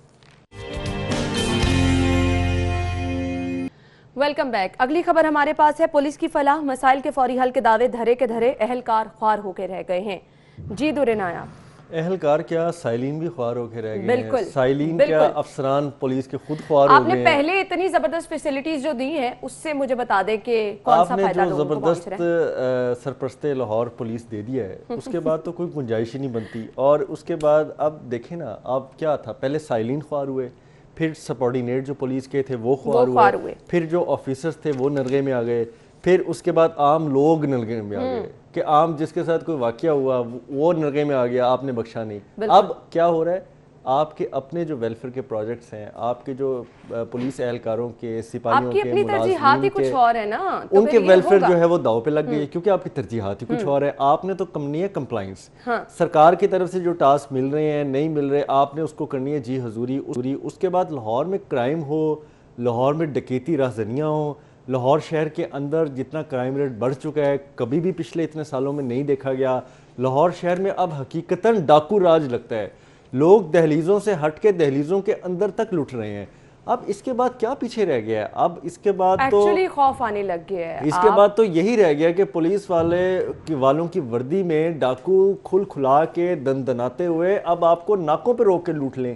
Welcome back. اگلی خبر ہمارے پاس ہے پولیس کی فلاح، مسائل کے فوری حل کے دعوے دھرے کے دھرے، اہلکار خوار ہو کے رہ گئے ہیں. جی درہ نایاب. اہلکار کیا، سائلین بھی خوار ہو کے رہ گئے ہیں. سائلین کیا، افسران پولیس کے خود خوار ہو گئے ہیں. آپ نے پہلے اتنی زبردست فیسلٹیز جو دی ہیں اس سے مجھے بتا دیں کہ کون سا فائدہ لوگوں کو پہنچ رہا ہے. آپ نے جو زبردست سرپرست لاہور پولیس دے دیا ہے اس کے بعد تو کوئی گنجائش ہی نہیں بنتی. اور اس کے بعد اب دیکھیں نا، اب کیا تھا، پہلے سائلین خوار ہوئے، پھر سبارڈینیٹ جو پولیس کے تھے وہ خوار ہوئے، پھر جو آفیسرز تھے وہ نرغے میں آ گئے، پھر اس کے بعد عام لوگ نرغے میں آ گئے کہ عام جس کے ساتھ کوئی واقعہ ہوا وہ نرغے میں آ گیا، آپ نے بخشا نہیں. اب کیا ہو رہا ہے، آپ کے اپنے جو ویلفیئر کے پروجیکٹس ہیں, آپ کے جو پولیس اہلکاروں کے, سپاہیوں کے, ترجیحات ہی کچھ اور ہے نا, ان کے ویلفیئر جو ہے وہ داؤ پہ لگ گئی ہے, کیونکہ آپ کی ترجیحات ہی کچھ اور ہے. آپ نے تو کرنی ہے کمپلائنس, سرکار کی طرف سے جو ٹاسک مل رہے ہیں نہیں مل رہے, آپ نے اس کو کرنی ہے جی حضوری. اس کے بعد لاہور میں کرائم ہو, لاہور میں ڈکیتی رہزنیاں ہوں, لاہور شہر کے اندر جتنا کرائم ریٹ بڑھ چکا ہے کبھی بھی پچھلے اتنے سالوں میں نہیں دیکھا گیا. لاہور شہر میں اب حقیقتاً ڈاکو راج لگتا ہے, لوگ دہلیزوں سے ہٹ کے دہلیزوں کے اندر تک لٹ رہے ہیں. اب اس کے بعد کیا پیچھے رہ گیا ہے؟ اب اس کے بعد تو خوف آنے لگ گیا ہے. اس کے بعد تو یہی رہ گیا کہ پولیس والوں کی وردی میں ڈاکو کھلا کے دندناتے ہوئے اب آپ کو ناکوں پہ روک کے لوٹ لیں.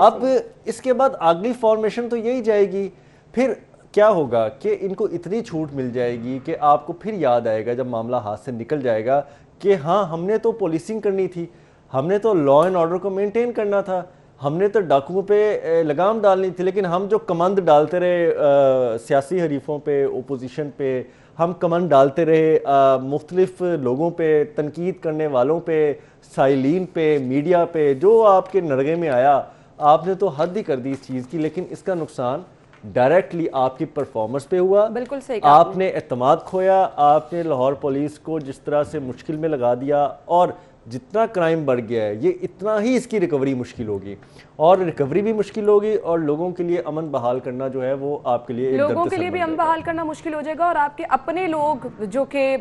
اب اس کے بعد اگلی فارمیشن تو یہی جائے گی. پھر کیا ہوگا کہ ان کو اتنی چھوٹ مل جائے گی کہ آپ کو پھر یاد آئے گا جب معاملہ ہاتھ سے نکل جائے گا کہ ہاں ہم نے تو پولیسنگ کرنی تھی, ہم نے تو لا اینڈ آرڈر کو مینٹین کرنا تھا, ہم نے تو ڈاکوؤں پہ لگام ڈالنی تھی, لیکن ہم جو کمند ڈالتے رہے سیاسی حریفوں پہ, اپوزیشن پہ, ہم کمند ڈالتے رہے مختلف لوگوں پہ, تنقید کرنے والوں پہ, سائلین پہ, میڈیا پہ, جو آپ کے نرغے میں آیا آپ نے تو حد ہی کر دی اس چیز کی. لیکن اس کا نقصان ڈائریکٹلی آپ کی پرفارمنس پہ ہوا. بالکل صحیح, آپ نے اعتماد کھویا, آپ نے لاہور پولیس کو جس طرح سے مشکل میں لگا دیا, اور جتنا کرائم بڑھ گیا ہے یہ اتنا ہی اس کی ریکوری مشکل ہوگی, اور ریکوری بھی مشکل ہوگی, اور لوگوں کے لیے امن بحال کرنا جو ہے وہ آپ کے لیے لوگوں کے لیے بھی امن بحال کرنا مشکل ہو جائے گا. اور آپ کے اپنے لوگ جو کہ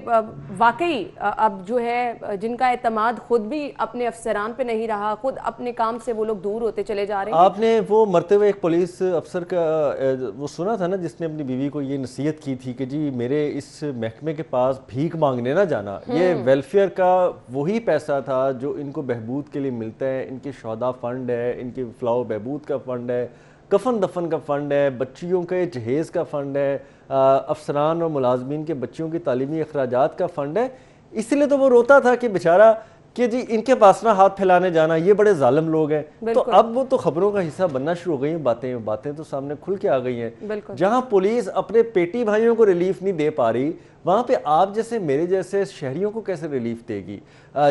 واقعی اب جو ہے جن کا اعتماد خود بھی اپنے افسران پہ نہیں رہا, خود اپنے کام سے وہ لوگ دور ہوتے چلے جا رہے ہیں. آپ نے وہ مرتے ہوئے ایک پولیس افسر کا وہ سنا تھا نا, جس نے اپنی بیوی کو یہ نصیحت کی تھی کہ جی میرے اس محکمے کے پاس بھیک مانگنے نہ جانا, یہ ویلفیئر کا وہی پیسہ تھا جو ان کو بہبود کے لیے ملتا ہے, ان کے شہداء فنڈ ہے, ان کے فلاح و بہبود کا فنڈ ہے, کفن دفن کا فنڈ ہے, بچیوں کے جہیز کا فنڈ ہے, افسران اور ملازمین کے بچیوں کی تعلیمی اخراجات کا فنڈ ہے. اس لیے تو وہ روتا تھا کہ بیچارہ کہ جی ان کے پاس نہ ہاتھ پھیلانے جانا, یہ بڑے ظالم لوگ ہیں. تو اب وہ تو خبروں کا حصہ بننا شروع ہو گئی ہیں, باتیں تو سامنے کھل کے آ گئی ہیں. جہاں پولیس اپنے پیٹی بھائیوں کو ریلیف نہیں دے پا رہی, وہاں پہ آپ جیسے میرے جیسے شہریوں کو کیسے ریلیف دے گی؟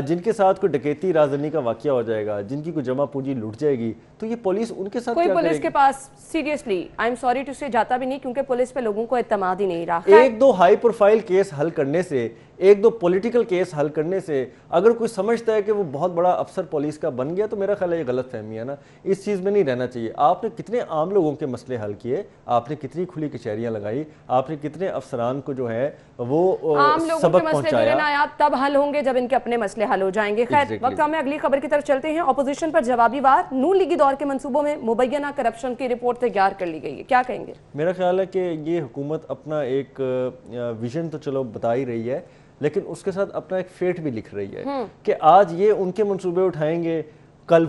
جن کے ساتھ کوئی ڈکیتی رازنی کا واقعہ ہو جائے گا, جن کی کوئی جمع پونجی لٹ جائے گی, تو یہ پولیس ان کے ساتھ کوئی کیا کرے گی؟ پولیس کے پاس seriously I am sorry to سے جاتا بھی نہیں, کیونکہ پولیس پہ لوگوں کو اعتماد ہی نہیں رہا. ایک دو ہائی پروفائل کیس حل کرنے سے, ایک دو پولیٹیکل کیس حل کرنے سے اگر کوئی سمجھتا ہے کہ وہ بہت بڑا افسر پولیس کا بن گیا, تو میرا خیال ہے یہ غلط فہمی ہے نا, اس چیز میں نہیں رہنا چاہیے. آپ نے کتنے عام لوگوں کے مسئلے حل کیے, آپ نے کتنی کھلی کچہریاں لگائی, آپ نے کتنے افسران کو جو ہے وہ سبق پہنچایا. نایاب تب حل ہوں گے جب ان کے اپنے مسئلے حل ہو جائیں گے. خیر, وقت ہمیں اگلی خبر کی طرف چلتے ہیں. اپوزیشن پر جوابی وار, نون لیگی دور کے منصوبوں میں مبینہ کرپشن کی رپورٹ تیار کر لی گئی ہے, کیا کہیں گے؟ میرا خیال ہے کہ یہ حکومت اپنا ایک ویژن تو چلو بتا ہی رہی ہے, لیکن اس کے ساتھ اپنا ایک فیٹ بھی لکھ رہی ہے کہ آج یہ ان کے منصوبے اٹھائیں گے, کل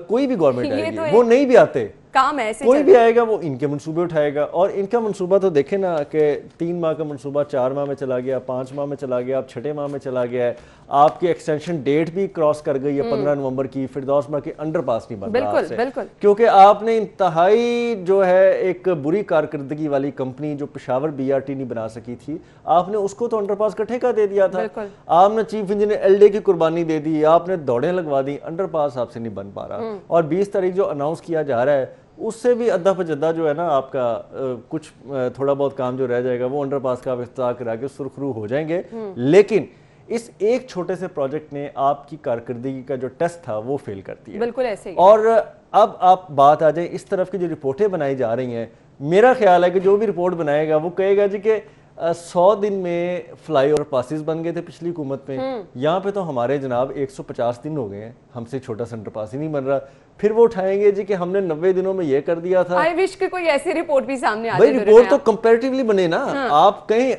کوئی بھی گورنمنٹ آئے گی, وہ نہیں بھی آتے, کام ایسے کوئی بھی آئے گا وہ ان کے منصوبے اٹھائے گا. اور ان کا منصوبہ تو دیکھیں نا کہ 3 ماہ کا منصوبہ 4 ماہ میں چلا گیا, 5 ماہ میں چلا گیا, اب 6 ماہ میں چلا گیا ہے. آپ کی ایکسٹینشن ڈیٹ بھی کراس کر گئی ہے 15 نومبر کی. فردوس ماہ کی انڈر پاس نہیں بن رہا آپ سے, کیونکہ آپ نے انتہائی جو ہے ایک بری کارکردگی والی کمپنی جو پشاور BRT نہیں بنا سکی تھی, آپ نے اس کو تو انڈر پاس کا ٹھیکہ دے دیا تھا. آپ نے چیف انجینئر LD کی قربانی دے دی, آپ نے دوڑیں لگوا دی, انڈر پاس آپ سے نہیں بن پا رہا. اور 20 تاریخ جو اناؤنس کیا جا رہا ہے اس سے بھی ادھا پجدہ جو ہے نا آپ کا کچھ تھوڑا بہت کام جو رہ جائے گا وہ انڈر پاس کا افتتاح کرا کے سرخرو ہو جائیں گے. لیکن اس ایک چھوٹے سے پروجیکٹ نے آپ کی کارکردگی کا جو ٹیسٹ تھا وہ فیل کر دیا. بالکل ایسے ہی. اور اب آپ بات آ جائیں اس طرف کی جو رپورٹیں بنائی جا رہی ہیں, میرا خیال ہے کہ جو بھی رپورٹ بنائے گا وہ کہے گا جی کہ 100 دن میں فلائی اوور پاسز بن گئے تھے پچھلی حکومت میں, یہاں پہ تو ہمارے جناب 150 دن ہو گئے ہیں, ہم سے چھوٹا سا انڈر پاس ہی نہیں بن رہا. پھر وہ اٹھائیں گے جی کہ ہم نے 90 دنوں میں یہ کر دیا تھا. آئی وش کہ کوئی ایسی رپورٹ بھی سامنے آ جائے. بھائی رپورٹ تو کمپیریٹیولی بنے نا, آپ کہیں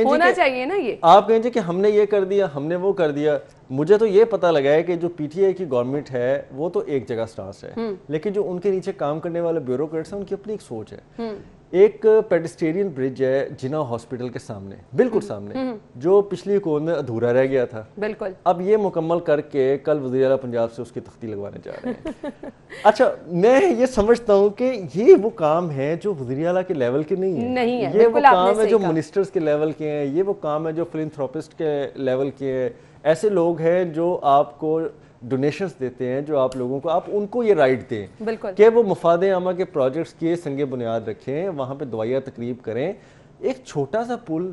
ہونا چاہیے نا, یہ آپ کہیں جی کہ ہم نے یہ کر دیا, ہم نے وہ کر دیا. مجھے تو یہ پتہ لگا ہے کہ جو PTI کی گورنمنٹ ہے وہ تو ایک جگہ سٹانس ہے, لیکن جو ان کے نیچے کام کرنے والے بیوروکریٹس ہیں ان کی اپنی ایک سوچ ہے. ایک پیڈسٹیرین برج ہے جنا ہاسپٹل کے سامنے, بالکل سامنے, جو پچھلی حکومت میں ادھورا رہ گیا تھا. بالکل اب یہ مکمل کر کے کل وزیر اعلیٰ پنجاب سے اس کی تختی لگوانے جا رہے ہیں. اچھا, میں یہ سمجھتا ہوں کہ یہ وہ کام ہے جو وزیر اعلیٰ کے لیول کے نہیں ہیں, یہ وہ کام ہے جو منسٹرز کے لیول کے ہیں, یہ وہ کام ہے جو فلنتھروپسٹ کے لیول کے ہیں. ایسے لوگ ہیں جو آپ کو ڈونیشنز دیتے ہیں جو آپ لوگوں کو, آپ ان کو یہ رائٹ دیں بالکل کہ وہ مفاد عامہ کے پروجیکٹس کی سنگ بنیاد رکھیں, وہاں پہ دعائیہ تقریب کریں. ایک چھوٹا سا پل,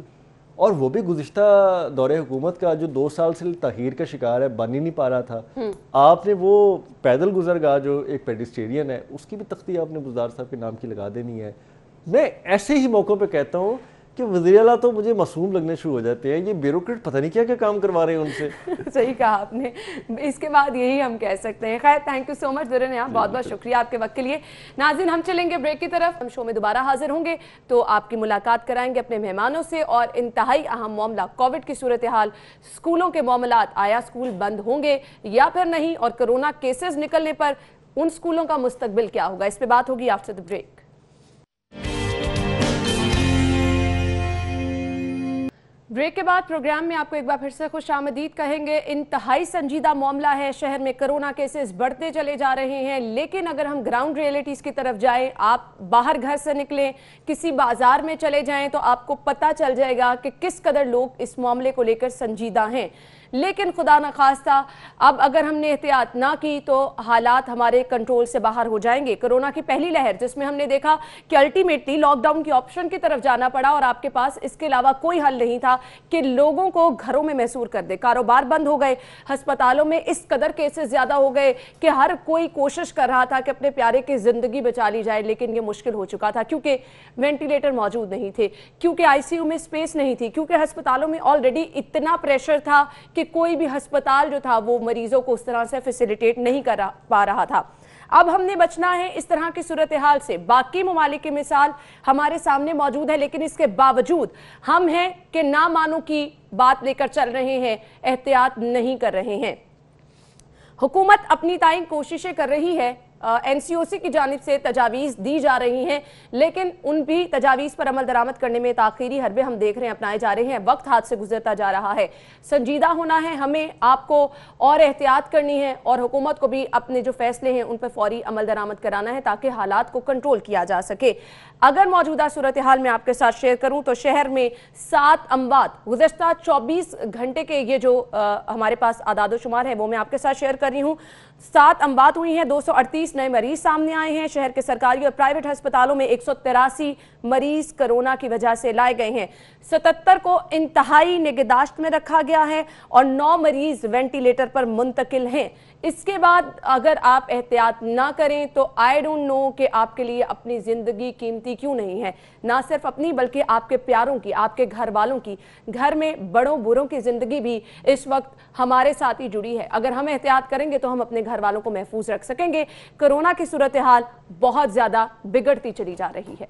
اور وہ بھی گزشتہ دور حکومت کا جو 2 سال سے تاخیر کا شکار ہے, بن ہی نہیں پا رہا تھا. آپ نے وہ پیدل گزرگاہ جو ایک پیڈسٹیرین ہے اس کی بھی تختی آپ نے بزدار صاحب کے نام کی لگا دینی ہے. میں ایسے ہی موقعوں پہ کہتا ہوں کہ وزیر اعلیٰ تو مجھے معصوم لگنے شروع ہو جاتے ہیں, یہ بیوروکریٹ پتہ نہیں کیا کیا کام کروا رہے ہیں ان سے. صحیح کہا آپ نے, اس کے بعد یہی ہم کہہ سکتے ہیں. خیر, تھینک یو سو مچ درن یہاں, بہت بہت شکریہ آپ کے وقت کے لیے. ناظرین, ہم چلیں گے بریک کی طرف. ہم شو میں دوبارہ حاضر ہوں گے تو آپ کی ملاقات کرائیں گے اپنے مہمانوں سے, اور انتہائی اہم معاملہ کووڈ کی صورتحال, اسکولوں کے معاملات, آیا اسکول بند ہوں گے یا پھر نہیں, اور کرونا کیسز نکلنے پر ان اسکولوں کا مستقبل کیا ہوگا, اس پہ بات ہوگی آفٹر دی بریک. بریک کے بعد پروگرام میں آپ کو ایک بار پھر سے خوش آمدید کہیں گے. انتہائی سنجیدہ معاملہ ہے, شہر میں کرونا کیسز بڑھتے چلے جا رہے ہیں, لیکن اگر ہم گراؤنڈ ریئلٹیز کی طرف جائیں, آپ باہر گھر سے نکلیں, کسی بازار میں چلے جائیں تو آپ کو پتہ چل جائے گا کہ کس قدر لوگ اس معاملے کو لے کر سنجیدہ ہیں. لیکن خدا نخواستہ اب اگر ہم نے احتیاط نہ کی تو حالات ہمارے کنٹرول سے باہر ہو جائیں گے. کرونا کی پہلی لہر جس میں ہم نے دیکھا کہ الٹیمیٹلی لاک ڈاؤن کی آپشن کی طرف جانا پڑا, اور آپ کے پاس اس کے علاوہ کوئی حل نہیں تھا کہ لوگوں کو گھروں میں محصور کر دے. کاروبار بند ہو گئے, ہسپتالوں میں اس قدر کیسز زیادہ ہو گئے کہ ہر کوئی کوشش کر رہا تھا کہ اپنے پیارے کی زندگی بچا لی جائے, لیکن یہ مشکل ہو چکا تھا کیونکہ وینٹیلیٹر موجود نہیں تھے, کیونکہ آئی سی یو میں اسپیس نہیں تھی, کیونکہ ہسپتالوں میں آلریڈی اتنا پریشر تھا کہ کوئی بھی ہسپتال جو تھا وہ مریضوں کو اس طرح سے فیسیلیٹیٹ نہیں کر پا رہا تھا. اب ہم نے بچنا ہے اس طرح کی صورتحال سے. باقی ممالک کی مثال ہمارے سامنے موجود ہے, لیکن اس کے باوجود ہم ہیں کہ نہ مانو کی بات لے کر چل رہے ہیں, احتیاط نہیں کر رہے ہیں. حکومت اپنی تئیں کوششیں کر رہی ہے, این سی او سی کی جانب سے تجاویز دی جا رہی ہیں, لیکن ان بھی تجاویز پر عمل درآمد کرنے میں تاخیری حربے ہم دیکھ رہے ہیں اپنائے جا رہے ہیں. وقت ہاتھ سے گزرتا جا رہا ہے, سنجیدہ ہونا ہے ہمیں, آپ کو اور احتیاط کرنی ہے, اور حکومت کو بھی اپنے جو فیصلے ہیں ان پر فوری عمل درآمد کرانا ہے تاکہ حالات کو کنٹرول کیا جا سکے. اگر موجودہ صورتحال میں آپ کے ساتھ شیئر کروں تو شہر میں 7 اموات گزشتہ 24 گھنٹے کے یہ جو ہمارے پاس اعداد و شمار ہے وہ میں آپ کے ساتھ شیئر کر رہی ہوں. 7 اموات ہوئی ہیں, 238 نئے مریض سامنے آئے ہیں. شہر کے سرکاری اور پرائیویٹ ہسپتالوں میں 183 مریض کرونا کی وجہ سے لائے گئے ہیں. 77 کو انتہائی نگہداشت میں رکھا گیا ہے اور 9 مریض وینٹیلیٹر پر منتقل ہیں. اس کے بعد اگر آپ احتیاط نہ کریں تو آئی ڈونٹ نو کہ آپ کے لیے اپنی زندگی قیمتی کیوں نہیں ہے, نہ صرف اپنی بلکہ آپ کے پیاروں کی, آپ کے گھر والوں کی, گھر میں بڑوں بوڑھوں کی زندگی بھی اس وقت ہمارے ساتھ ہی جڑی ہے. اگر ہم احتیاط کریں گے تو ہم اپنے گھر والوں کو محفوظ رکھ سکیں گے. کرونا کی صورتحال بہت زیادہ بگڑتی چلی جا رہی ہے.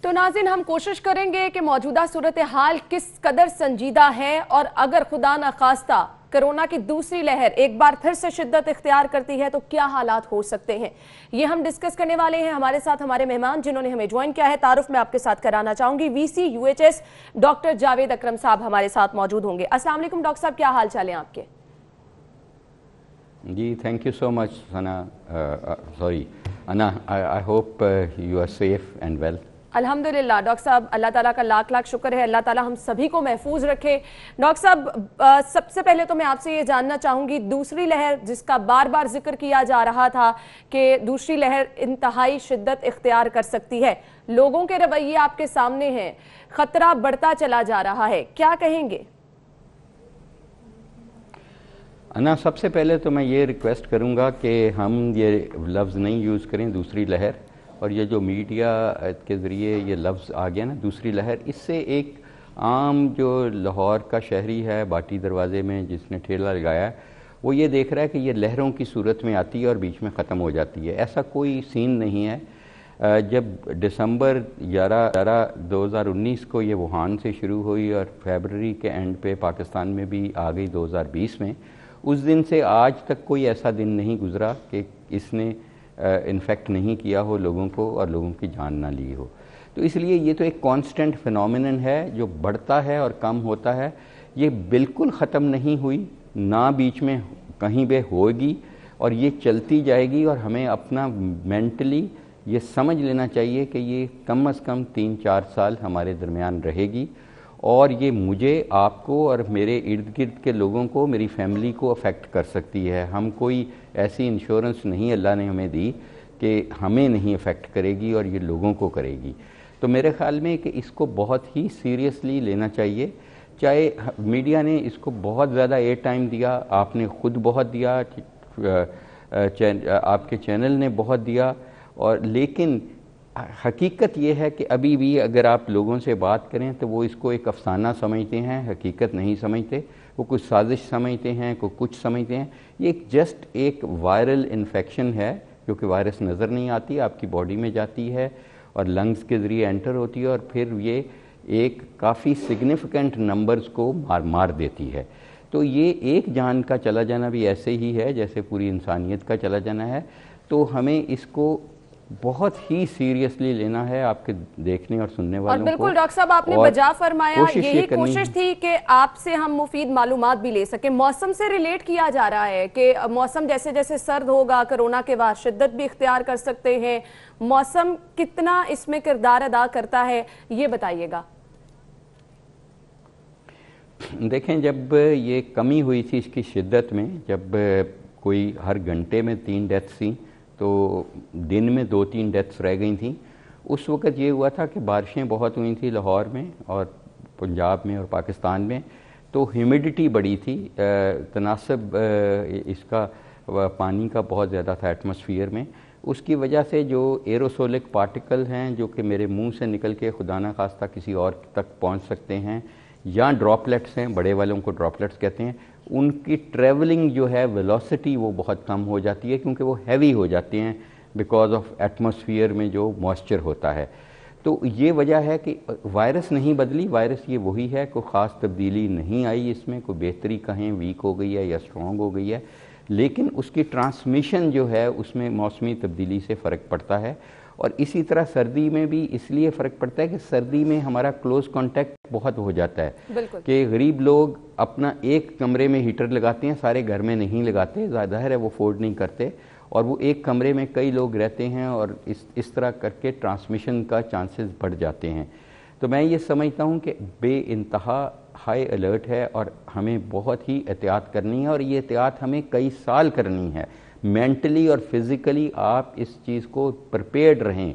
تو ناظرین, ہم کوشش کریں گے کہ موجودہ صورتحال کس قدر سنجیدہ ہے, اور اگر خدا نخواستہ کرونا کی دوسری لہر ایک بار پھر سے شدت اختیار کرتی ہے تو کیا حالات ہو سکتے ہیں, یہ ہم ڈسکس کرنے والے ہیں. ہمارے ساتھ ہمارے مہمان جنہوں نے ہمیں جوائن کیا ہے, تعارف میں آپ کے ساتھ کرانا چاہوں گی. V C U H S doctor Javed Akram صاحب ہمارے ساتھ موجود ہوں گے. السلام علیکم ڈاکٹر صاحب, کیا حال چال ہیں آپ کے؟ جی thank you so much Sana, sorry Ana, I hope you are safe and well. الحمدللہ ڈاکٹر صاحب, اللہ تعالیٰ کا لاکھ لاکھ شکر ہے, اللہ تعالیٰ ہم سبھی کو محفوظ رکھے. ڈاکٹر صاحب, سب سے پہلے تو میں آپ سے یہ جاننا چاہوں گی, دوسری لہر جس کا بار بار ذکر کیا جا رہا تھا کہ دوسری لہر انتہائی شدت اختیار کر سکتی ہے, لوگوں کے رویے آپ کے سامنے ہیں, خطرہ بڑھتا چلا جا رہا ہے, کیا کہیں گے؟ انا, سب سے پہلے تو میں یہ ریکویسٹ کروں گا کہ ہم یہ لفظ نہیں یوز کریں دوسری لہر, اور یہ جو میڈیا کے ذریعے یہ لفظ آ گیا نا دوسری لہر, اس سے ایک عام جو لاہور کا شہری ہے باٹی دروازے میں جس نے ٹھیلا لگایا ہے, وہ یہ دیکھ رہا ہے کہ یہ لہروں کی صورت میں آتی ہے اور بیچ میں ختم ہو جاتی ہے. ایسا کوئی سین نہیں ہے. جب دسمبر 11 2019 کو یہ ووہان سے شروع ہوئی اور فیبرری کے اینڈ پہ پاکستان میں بھی آ گئی 2020 میں, اس دن سے آج تک کوئی ایسا دن نہیں گزرا کہ اس نے انفیکٹ نہیں کیا ہو لوگوں کو اور لوگوں کی جان نہ لی ہو. تو اس لیے یہ تو ایک کانسٹنٹ فینومینن ہے جو بڑھتا ہے اور کم ہوتا ہے. یہ بالکل ختم نہیں ہوئی, نہ بیچ میں کہیں بھی ہوگی, اور یہ چلتی جائے گی. اور ہمیں اپنا مینٹلی یہ سمجھ لینا چاہیے کہ یہ کم از کم 3-4 سال ہمارے درمیان رہے گی, اور یہ مجھے، آپ کو اور میرے ارد گرد کے لوگوں کو، میری فیملی کو افیکٹ کر سکتی ہے. ہم کوئی ایسی انشورنس نہیں اللہ نے ہمیں دی کہ ہمیں نہیں افیکٹ کرے گی اور یہ لوگوں کو کرے گی. تو میرے خیال میں کہ اس کو بہت ہی سیریسلی لینا چاہیے. چاہے میڈیا نے اس کو بہت زیادہ ایئر ٹائم دیا، آپ نے خود بہت دیا، آپ کے چینل نے بہت دیا، اور لیکن حقیقت یہ ہے کہ ابھی بھی اگر آپ لوگوں سے بات کریں تو وہ اس کو ایک افسانہ سمجھتے ہیں، حقیقت نہیں سمجھتے. وہ کچھ سازش سمجھتے ہیں، کچھ سمجھتے ہیں. یہ جسٹ ایک وائرل انفیکشن ہے، کیونکہ وائرس نظر نہیں آتی، آپ کی باڈی میں جاتی ہے اور لنگز کے ذریعے انٹر ہوتی ہے، اور پھر یہ ایک کافی سگنیفیکنٹ نمبرز کو مار دیتی ہے. تو یہ ایک جان کا چلا جانا بھی ایسے ہی ہے جیسے پوری انسانیت کا چلا جانا ہے. تو ہمیں اس کو بہت ہی سیریسلی لینا ہے، آپ کے دیکھنے اور سننے والوں کو. اور بالکل ڈاکٹر صاحب آپ نے بجا فرمایا، یہی کوشش تھی کہ آپ سے ہم مفید معلومات بھی لے سکیں. موسم سے ریلیٹ کیا جا رہا ہے کہ موسم جیسے جیسے سرد ہوگا کرونا کے بعد شدت بھی اختیار کر سکتے ہیں. موسم کتنا اس میں کردار ادا کرتا ہے یہ بتائیے گا. دیکھیں، جب یہ کمی ہوئی تھی اس کی شدت میں، جب کوئی ہر گھنٹے میں 3 ڈیتھس تھیں تو دن میں 2-3 ڈیتھس رہ گئی تھیں، اس وقت یہ ہوا تھا کہ بارشیں بہت ہوئی تھیں لاہور میں اور پنجاب میں اور پاکستان میں. تو ہیومیڈیٹی بڑی تھی، تناسب اس کا پانی کا بہت زیادہ تھا ایٹماسفیئر میں. اس کی وجہ سے جو ایروسولک پارٹیکل ہیں جو کہ میرے منہ سے نکل کے خدا نہ خواستہ کسی اور تک پہنچ سکتے ہیں، یا ڈراپلیٹس ہیں، بڑے والوں کو ڈراپلیٹس کہتے ہیں، ان کی ٹریولنگ جو ہے ویلوسٹی وہ بہت کم ہو جاتی ہے، کیونکہ وہ ہیوی ہو جاتے ہیں بیکاز آف ایٹماسفیئر میں جو موئسچر ہوتا ہے. تو یہ وجہ ہے کہ وائرس نہیں بدلی، وائرس یہ وہی ہے، کوئی خاص تبدیلی نہیں آئی اس میں، کوئی بہتری کہیں ویک ہو گئی ہے یا اسٹرانگ ہو گئی ہے، لیکن اس کی ٹرانسمیشن جو ہے اس میں موسمی تبدیلی سے فرق پڑتا ہے. اور اسی طرح سردی میں بھی اس لیے فرق پڑتا ہے کہ سردی میں ہمارا کلوز کانٹیکٹ بہت ہو جاتا ہے کہ غریب لوگ اپنا ایک کمرے میں ہیٹر لگاتے ہیں، سارے گھر میں نہیں لگاتے، ظاہر ہے وہ افورڈ نہیں کرتے، اور وہ ایک کمرے میں کئی لوگ رہتے ہیں اور اس طرح کر کے ٹرانسمیشن کا چانسز بڑھ جاتے ہیں. تو میں یہ سمجھتا ہوں کہ بے انتہا ہائی الرٹ ہے اور ہمیں بہت ہی احتیاط کرنی ہے، اور یہ احتیاط ہمیں کئی سال کرنی ہے. مینٹلی اور فزیکلی آپ اس چیز کو پریپیئرڈ رہیں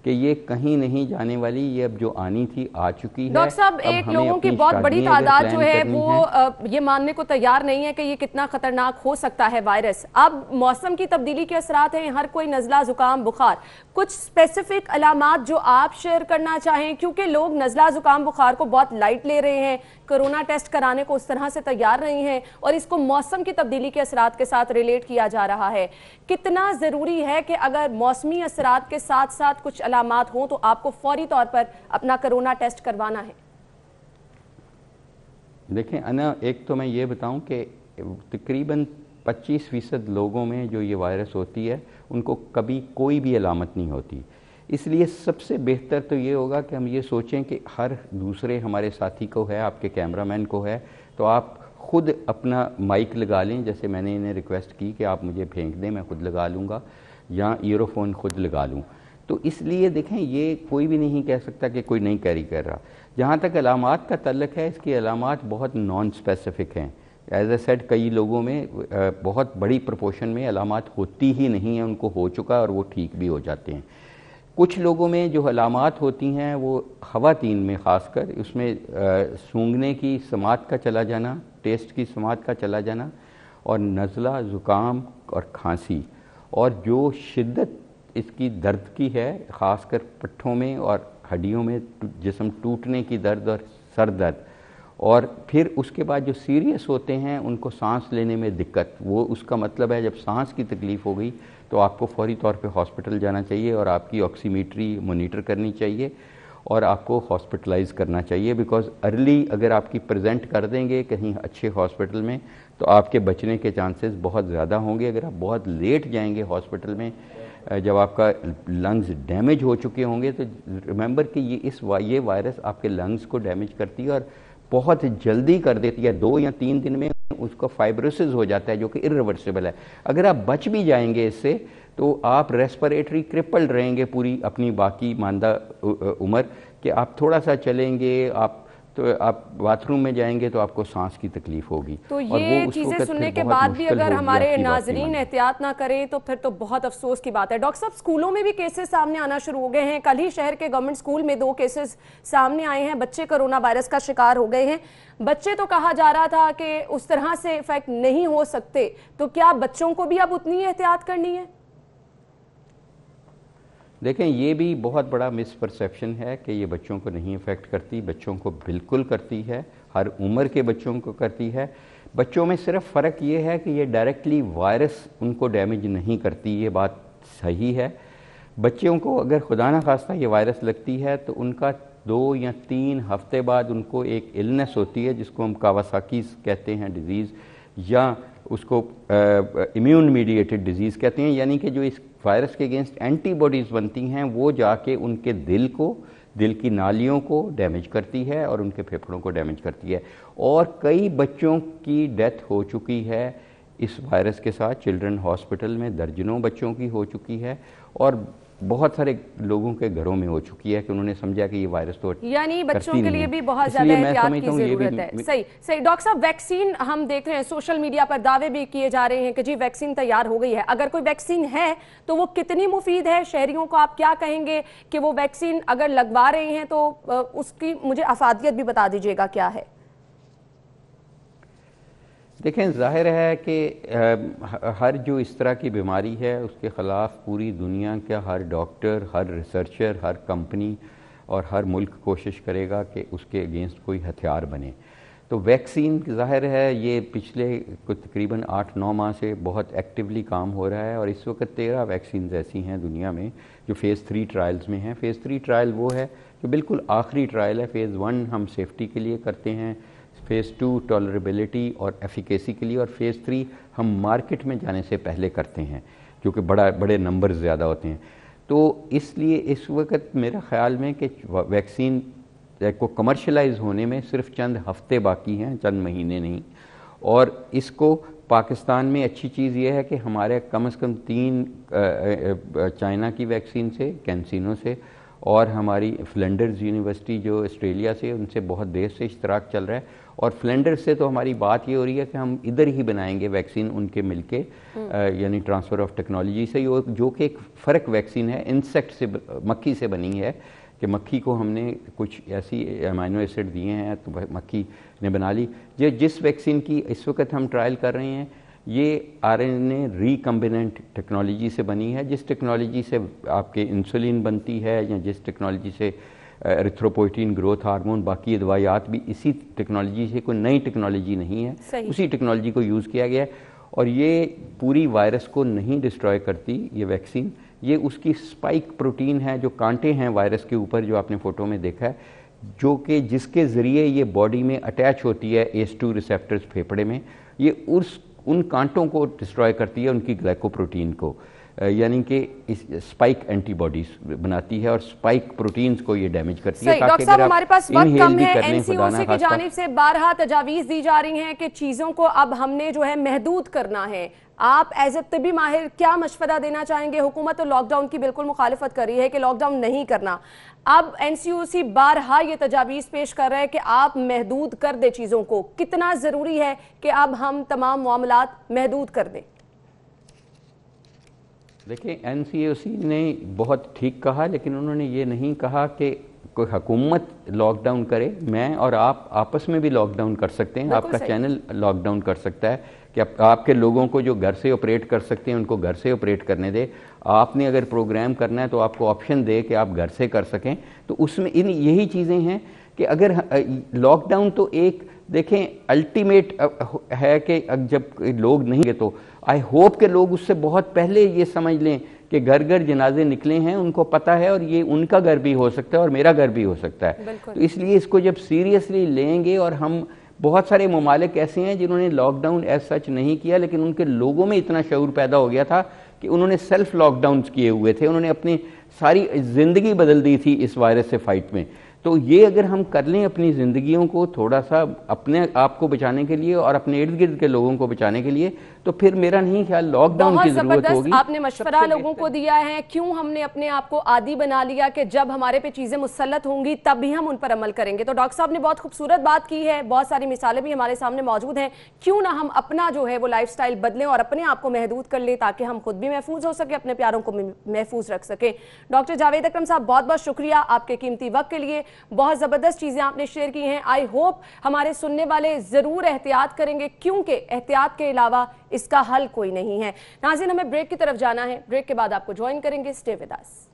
کہ یہ کہیں نہیں جانے والی، یہ اب جو آنی تھی آ چکی ہے. ڈاکٹر صاحب، ایک لوگوں کی بہت بڑی تعداد جو ہے وہ یہ ماننے کو تیار نہیں ہے کہ یہ کتنا خطرناک ہو سکتا ہے وائرس. اب موسم کی تبدیلی کے اثرات ہیں، ہر کوئی نزلہ زکام بخار، کچھ اسپیسیفک علامات جو آپ شیئر کرنا چاہیں، کیونکہ لوگ نزلہ زکام بخار کو بہت لائٹ لے رہے ہیں، کرونا ٹیسٹ کرانے کو اس طرح سے تیار نہیں ہیں، اور اس کو موسم کی تبدیلی کے اثرات کے ساتھ ریلیٹ کیا جا رہا ہے. کتنا ضروری ہے کہ اگر موسمی اثرات کے ساتھ ساتھ کچھ علامات ہوں تو آپ کو فوری طور پر اپنا کرونا ٹیسٹ کروانا ہے؟ دیکھیں انا، ایک تو میں یہ بتاؤں کہ تقریباً 25% لوگوں میں جو یہ وائرس ہوتی ہے ان کو کبھی کوئی بھی علامت نہیں ہوتی. اس لیے سب سے بہتر تو یہ ہوگا کہ ہم یہ سوچیں کہ ہر دوسرے ہمارے ساتھی کو ہے، آپ کے کیمرہ مین کو ہے، تو آپ خود اپنا مائک لگا لیں، جیسے میں نے انہیں ریکویسٹ کی کہ آپ مجھے پھینک دیں، میں خود لگا لوں گا، یا ایئر فون خود لگا لوں. تو اس لیے دیکھیں یہ کوئی بھی نہیں کہہ سکتا کہ کوئی نہیں کیری کر رہا. جہاں تک علامات کا تعلق ہے، اس کی علامات بہت نان اسپیسیفک ہیں. ایز اے سیڈ کئی لوگوں میں بہت بڑی پرپورشن میں علامات ہوتی ہی نہیں ہیں، ان کو ہو چکا اور وہ ٹھیک بھی ہو جاتے ہیں. کچھ لوگوں میں جو علامات ہوتی ہیں وہ خواتین میں خاص کر، اس میں سونگھنے کی سماعت کا چلا جانا، ٹیسٹ کی سماعت کا چلا جانا، اور نزلہ زکام اور کھانسی، اور جو شدت اس کی درد کی ہے خاص کر پٹھوں میں اور ہڈیوں میں جسم ٹوٹنے کی درد اور سر درد، اور پھر اس کے بعد جو سیریس ہوتے ہیں ان کو سانس لینے میں دقت. وہ اس کا مطلب ہے جب سانس کی تکلیف ہو گئی تو آپ کو فوری طور پہ ہاسپٹل جانا چاہیے اور آپ کی آکسیمیٹری مانیٹر کرنی چاہیے اور آپ کو ہاسپٹلائز کرنا چاہیے، بیکاز ارلی اگر آپ کی پریزنٹ کر دیں گے کہیں اچھے ہاسپٹل میں تو آپ کے بچنے کے چانسز بہت زیادہ ہوں گے. اگر آپ بہت لیٹ جائیں گے ہاسپٹل میں، جب آپ کا لنگز ڈیمیج ہو چکے ہوں گے، تو ریممبر کہ یہ وائرس آپ کے لنگز کو ڈیمیج کرتی ہے اور بہت جلدی کر دیتی ہے. 2 یا 3 دن میں اس کا فائبروسس ہو جاتا ہے جو کہ irreversible ہے. اگر آپ بچ بھی جائیں گے اس سے تو آپ ریسپریٹری کرپل رہیں گے پوری اپنی باقی ماندہ عمر، کہ آپ تھوڑا سا چلیں گے، آپ تو آپ باتھ روم میں جائیں گے تو آپ کو سانس کی تکلیف ہوگی. تو یہ چیزیں سننے کے بعد بھی اگر ہمارے ناظرین احتیاط نہ کریں تو پھر تو بہت افسوس کی بات ہے. ڈاکٹر صاحب اسکولوں میں بھی کیسز سامنے آنا شروع ہو گئے ہیں. کل ہی شہر کے گورنمنٹ اسکول میں 2 کیسز سامنے آئے ہیں. بچے کرونا وائرس کا شکار ہو گئے ہیں. بچے تو کہا جا رہا تھا کہ اس طرح سے افیکٹ نہیں ہو سکتے, تو کیا بچوں کو بھی اب اتنی احتیاط کرنی ہے؟ دیکھیں یہ بھی بہت بڑا مس پرسیپشن ہے کہ یہ بچوں کو نہیں افیکٹ کرتی. بچوں کو بالکل کرتی ہے, ہر عمر کے بچوں کو کرتی ہے. بچوں میں صرف فرق یہ ہے کہ یہ ڈائریکٹلی وائرس ان کو ڈیمیج نہیں کرتی, یہ بات صحیح ہے. بچوں کو اگر خدا نخواستہ یہ وائرس لگتی ہے تو ان کا 2 یا 3 ہفتے بعد ان کو ایک النس ہوتی ہے جس کو ہم کاواساکی کہتے ہیں ڈیزیز, یا اس کو امیون میڈیٹڈ ڈیزیز کہتے ہیں, یعنی کہ جو اس وائرس کے اگینسٹ اینٹی باڈیز بنتی ہیں وہ جا کے ان کے دل کی نالیوں کو ڈیمیج کرتی ہے اور ان کے پھیپھڑوں کو ڈیمیج کرتی ہے. اور کئی بچوں کی ڈیتھ ہو چکی ہے اس وائرس کے ساتھ. چلڈرن ہاسپٹل میں درجنوں بچوں کی ہو چکی ہے اور بہت سارے لوگوں کے گھروں میں ہو چکی ہے کہ انہوں نے سمجھا کہ یہ وائرس تو یعنی بچوں کے لیے بھی بہت زیادہ احتیاط کی ضرورت ہے. صحیح. ڈاکٹر صاحب ویکسین ہم دیکھ رہے ہیں, سوشل میڈیا پر دعوے بھی کیے جا رہے ہیں کہ جی ویکسین تیار ہو گئی ہے. اگر کوئی ویکسین ہے تو وہ کتنی مفید ہے؟ شہریوں کو آپ کیا کہیں گے کہ وہ ویکسین اگر لگوا رہے ہیں تو اس کی مجھے افادیت بھی بتا دیجیے گا کیا ہے؟ دیکھیں ظاہر ہے کہ ہر جو اس طرح کی بیماری ہے اس کے خلاف پوری دنیا کا ہر ڈاکٹر, ہر ریسرچر, ہر کمپنی اور ہر ملک کوشش کرے گا کہ اس کے اگینسٹ کوئی ہتھیار بنے. تو ویکسین ظاہر ہے یہ پچھلے تقریباً 8-9 ماہ سے بہت ایکٹیولی کام ہو رہا ہے اور اس وقت 13 ویکسینز ایسی ہیں دنیا میں جو فیز 3 ٹرائلز میں ہیں. فیز 3 ٹرائل وہ ہے جو بالکل آخری ٹرائل ہے. فیز 1 ہم سیفٹی کے لیے کرتے ہیں, فیز 2 ٹالریبلٹی اور ایفیکیسی کے لیے, اور فیز 3 ہم مارکیٹ میں جانے سے پہلے کرتے ہیں جو کہ بڑے نمبر زیادہ ہوتے ہیں. تو اس لیے اس وقت میرا خیال میں کہ ویکسین کو کمرشلائز ہونے میں صرف چند ہفتے باقی ہیں, چند مہینے نہیں. اور اس کو پاکستان میں اچھی چیز یہ ہے کہ ہمارے کم از کم 3 چائنا کی ویکسین سے, کینسینو سے, اور ہماری فلینڈرز یونیورسٹی جو آسٹریلیا سے, ان سے بہت دیر سے اشتراک چل رہا ہے. اور فلینڈرز سے تو ہماری بات یہ ہو رہی ہے کہ ہم ادھر ہی بنائیں گے ویکسین ان کے مل کے, یعنی ٹرانسفر آف ٹیکنالوجی سے, جو کہ ایک فرق ویکسین ہے, انسیکٹ سے, مکھی سے بنی ہے کہ مکھی کو ہم نے کچھ ایسی امائنو ایسڈ دیے ہیں تو مکھی نے بنا لی. جس ویکسین کی اس وقت ہم ٹرائل کر رہے ہیں یہ RNA ریکمبیننٹ ٹیکنالوجی سے بنی ہے, جس ٹیکنالوجی سے آپ کے انسولین بنتی ہے یا جس ٹیکنالوجی سے ایریتھروپوئٹین گروتھ ہارمون, باقی ادویات بھی اسی ٹیکنالوجی سے, کوئی نئی ٹیکنالوجی نہیں ہے, اسی ٹیکنالوجی کو یوز کیا گیا ہے. اور یہ پوری وائرس کو نہیں ڈسٹروائے کرتی یہ ویکسین, یہ اس کی اسپائک پروٹین ہے جو کانٹے ہیں وائرس کے اوپر جو آپ نے فوٹو میں دیکھا ہے, جو کہ جس کے ذریعے یہ باڈی میں اٹیچ ہوتی ہے ACE2 ریسیپٹرز پھیپھڑے میں, یہ ان کانٹوں کو ڈسٹروائے کرتی ہے, ان کی گلائکوپروٹین کو, یعنی کہ اسپائک اینٹی باڈیز بناتی ہے اور اسپائک پروٹینز کو یہ ڈیمیج کرتی ہے. ڈاکٹر صاحب ہمارے پاس وقت کم ہے, NCOC کی جانب سے بارہا تجاویز دی جا رہی ہیں کہ چیزوں کو اب ہم نے جو ہے محدود کرنا ہے. آپ ایز اے طبی ماہر کیا مشورہ دینا چاہیں گے؟ حکومت تو لاک ڈاؤن کی بالکل مخالفت کر رہی ہے کہ لاک ڈاؤن نہیں کرنا, اب NCOC بارہا یہ تجاویز پیش کر رہا ہے کہ آپ محدود کر دیں چیزوں کو. کتنا ضروری ہے کہ اب ہم تمام معاملات محدود کر دیں؟ دیکھیں NCOC نے بہت ٹھیک کہا, لیکن انہوں نے یہ نہیں کہا کہ کوئی حکومت لاک ڈاؤن کرے. میں اور آپ آپس میں بھی لاک ڈاؤن کر سکتے ہیں, آپ کا چینل لاک ڈاؤن کر سکتا ہے کہ آپ کے لوگوں کو جو گھر سے آپریٹ کر سکتے ہیں ان کو گھر سے آپریٹ کرنے دے. آپ نے اگر پروگرام کرنا ہے تو آپ کو آپشن دے کہ آپ گھر سے کر سکیں. تو اس میں یہی چیزیں ہیں کہ اگر لاک ڈاؤن تو ایک دیکھیں الٹیمیٹ ہے کہ جب لوگ نہیں گے تو آئی ہوپ کہ لوگ اس سے بہت پہلے یہ سمجھ لیں کہ گھر گھر جنازے نکلے ہیں, ان کو پتہ ہے اور یہ ان کا گھر بھی ہو سکتا ہے اور میرا گھر بھی ہو سکتا ہے. تو اس لیے اس کو جب سیریسلی لیں گے, اور ہم بہت سارے ممالک ایسے ہیں جنہوں نے لاک ڈاؤن ایز سچ نہیں کیا, لیکن ان کے لوگوں میں اتنا شعور پیدا ہو گیا تھا کہ انہوں نے سیلف لاک ڈاؤنز کیے ہوئے تھے, انہوں نے اپنی ساری زندگی بدل دی تھی اس وائرس سے فائٹ میں. تو یہ اگر ہم کر لیں اپنی زندگیوں کو تھوڑا سا اپنے آپ کو بچانے کے لیے اور اپنے ارد گرد کے لوگوں کو بچانے کے لیے, تو پھر میرا نہیں خیال لاک ڈاؤن کی ضرورت ہوگی. آپ نے مشورہ لوگوں کو دیا ہے, کیوں ہم نے اپنے آپ کو عادی بنا لیا کہ جب ہمارے پہ چیزیں مسلط ہوں گی تب بھی ہم ان پر عمل کریں گے. تو ڈاکٹر صاحب نے بہت خوبصورت بات کی ہے, بہت ساری مثالیں بھی ہمارے سامنے موجود ہیں. کیوں نہ ہم اپنا جو ہے وہ لائف سٹائل بدلیں اور اپنے آپ کو محدود کر لیں تاکہ ہم خود بھی محفوظ ہو سکیں, اپنے پیاروں کو محفوظ رکھ سکیں. ڈاکٹر جاوید اکرم صاحب بہت بہت شکریہ آپ کے قیمتی وقت کے لیے, بہت زبردست چیزیں آپ نے شیئر کی ہیں. آئی ہوپ ہمارے سننے والے ضرور احتیاط کریں گے, کیونکہ احتیاط کے علاوہ اس کا حل کوئی نہیں ہے. ناظرین, ہمیں بریک کی طرف جانا ہے, بریک کے بعد آپ کو جوائن کریں گے. Stay with us.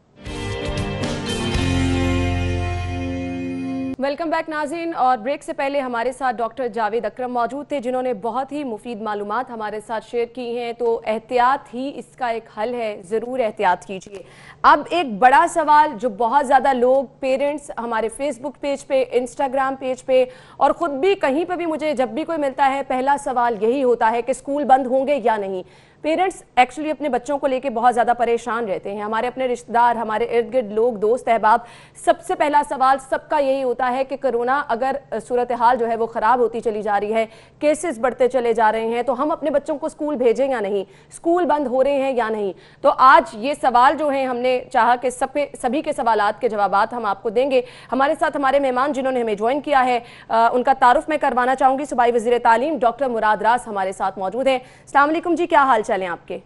Welcome back ناظرین, اور بریک سے پہلے ہمارے ساتھ ڈاکٹر جاوید اکرم موجود تھے جنہوں نے بہت ہی مفید معلومات ہمارے ساتھ شیئر کی ہیں. تو احتیاط ہی اس کا ایک حل ہے, ضرور احتیاط کیجیے. اب ایک بڑا سوال جو بہت زیادہ لوگ, پیرنٹس ہمارے فیس بک پیج پہ, انسٹاگرام پیج پہ اور خود بھی کہیں پہ بھی مجھے جب بھی کوئی ملتا ہے, پہلا سوال یہی ہوتا ہے کہ اسکول بند ہوں گے یا نہیں. پیرنٹس ایکچولی اپنے بچوں کو لے کے بہت زیادہ پریشان رہتے ہیں. ہمارے اپنے رشتہ دار, ہمارے ارد گرد لوگ, دوست احباب, سب سے پہلا سوال سب کا یہی ہوتا ہے کہ کرونا اگر صورتحال جو ہے وہ خراب ہوتی چلی جا رہی ہے, کیسز بڑھتے چلے جا رہے ہیں, تو ہم اپنے بچوں کو اسکول بھیجیں یا نہیں, اسکول بند ہو رہے ہیں یا نہیں. تو آج یہ سوال جو ہیں ہم نے چاہا کہ سبھی کے سوالات کے جوابات ہم آپ کو دیں گے. ہمارے ساتھ ہمارے مہمان جنہوں نے ہمیں جوائن کیا ہے, ان کا تعارف میں کروانا چاہوں گی. صوبائی وزیر تعلیم ڈاکٹر مراد راز ہمارے ساتھ موجود ہیں. السلام علیکم جی, کیا حال چلیں آپ کے؟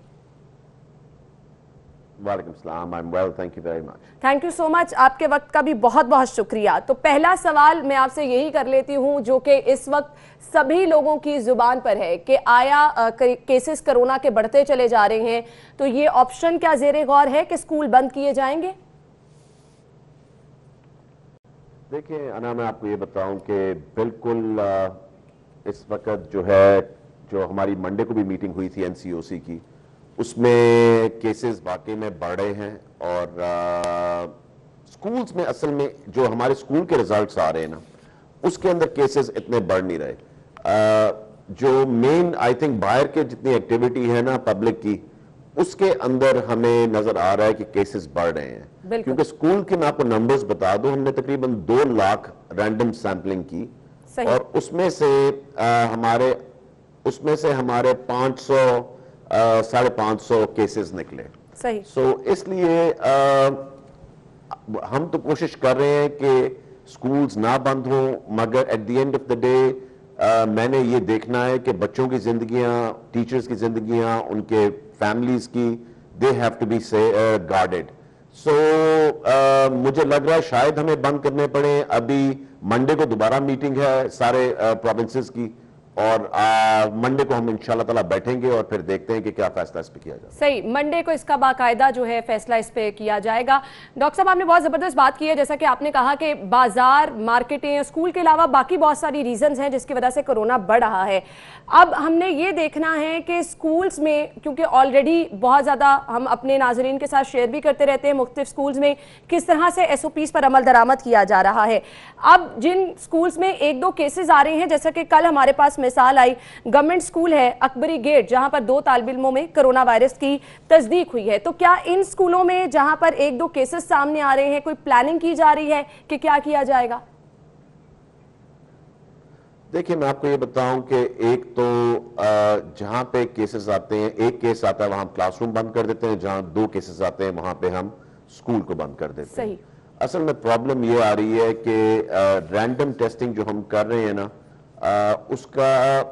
وعلیکم السلام, I'm well, thank you very much. Thank you so much, آپ کے وقت کا بھی بہت بہت شکریہ. تو پہلا سوال میں آپ سے یہی کر لیتی ہوں جو کہ اس وقت سبھی لوگوں کی زبان پر ہے کہ آیا کیسز کرونا کے بڑھتے چلے جا رہے ہیں, تو یہ آپشن کیا زیر غور ہے کہ اسکول بند کیے جائیں گے؟ دیکھیں انا, میں آپ کو یہ بتاؤں کہ بالکل اس وقت جو ہے, جو ہماری منڈے کو بھی میٹنگ ہوئی تھی NCOC کی, اس میں کیسز واقعی میں بڑھ رہے ہیں. اور سکولز میں اصل میں جو ہمارے سکول کے ریزلٹس آ رہے ہیں نا, اس کے اندر کیسز اتنے بڑھ نہیں رہے. جو مین آئی تھنک باہر کے جتنی ایکٹیویٹی ہے نا پبلک کی, اس کے اندر ہمیں نظر آ رہا ہے کہ کیسز بڑھ رہے ہیں. کیونکہ سکول کے میں آپ کو نمبرز بتا دوں, ہم نے تقریباً 2 لاکھ رینڈم سیمپلنگ کی, اور اس میں سے ہمارے 500 کیسز نکلے. سو اس لیے ہم تو کوشش کر رہے ہیں کہ سکولز نہ بند ہوں, مگر at the end of the day میں نے یہ دیکھنا ہے کہ بچوں کی زندگیاں, ٹیچرز کی زندگیاں, ان کے فیملیز کی, they have to be guarded. So مجھے لگ رہا ہے شاید ہمیں بند کرنے پڑے. ابھی منڈے کو دوبارہ میٹنگ ہے سارے پروونسز کی, اور منڈے کو ہم انشاءاللہ تعالیٰ بیٹھیں گے اور پھر دیکھتے ہیں کہ کیا فیصلہ اس پہ کیا جائے. صحیح, منڈے کو اس کا باقاعدہ جو ہے فیصلہ اس پہ کیا جائے گا. ڈاکٹر صاحب, آپ نے بہت زبردست بات کی ہے, جیسا کہ آپ نے کہا کہ بازار, مارکیٹیں, اسکول کے علاوہ باقی بہت ساری ریزنز ہیں جس کی وجہ سے کرونا بڑھ رہا ہے. اب ہم نے یہ دیکھنا ہے کہ اسکولز میں, کیونکہ آلریڈی بہت زیادہ ہم اپنے ناظرین کے ساتھ شیئر بھی کرتے رہتے ہیں مختلف اسکولز میں کس طرح سے SOPs پر عمل درآمد کیا جا رہا ہے. اب جن اسکولز میں 1-2 کیسز آ رہے ہیں, جیسا کہ کل ہمارے پاس مثال آئی, گورنمنٹ اسکول ہے اکبری گیٹ جہاں پر 2 طالب علموں میں کرونا وائرس کی تصدیق ہوئی ہے, تو کیا ان اسکولوں میں جہاں پر 1-2 کیسز سامنے آ رہے ہیں کوئی پلاننگ کی جا رہی ہے کہ کیا کیا جائے گا؟ دیکھیں میں آپ کو یہ بتاؤں کہ ایک تو جہاں پہ کیسز آتے ہیں, ایک کیس آتا ہے وہاں ہم کلاس روم بند کر دیتے ہیں, جہاں 2 کیسز آتے ہیں وہاں پہ ہم اسکول کو بند کر دیتے ہیں. اصل میں پرابلم یہ آ رہی ہے کہ رینڈم ٹیسٹنگ جو ہم کر رہے ہیں نا, اس کا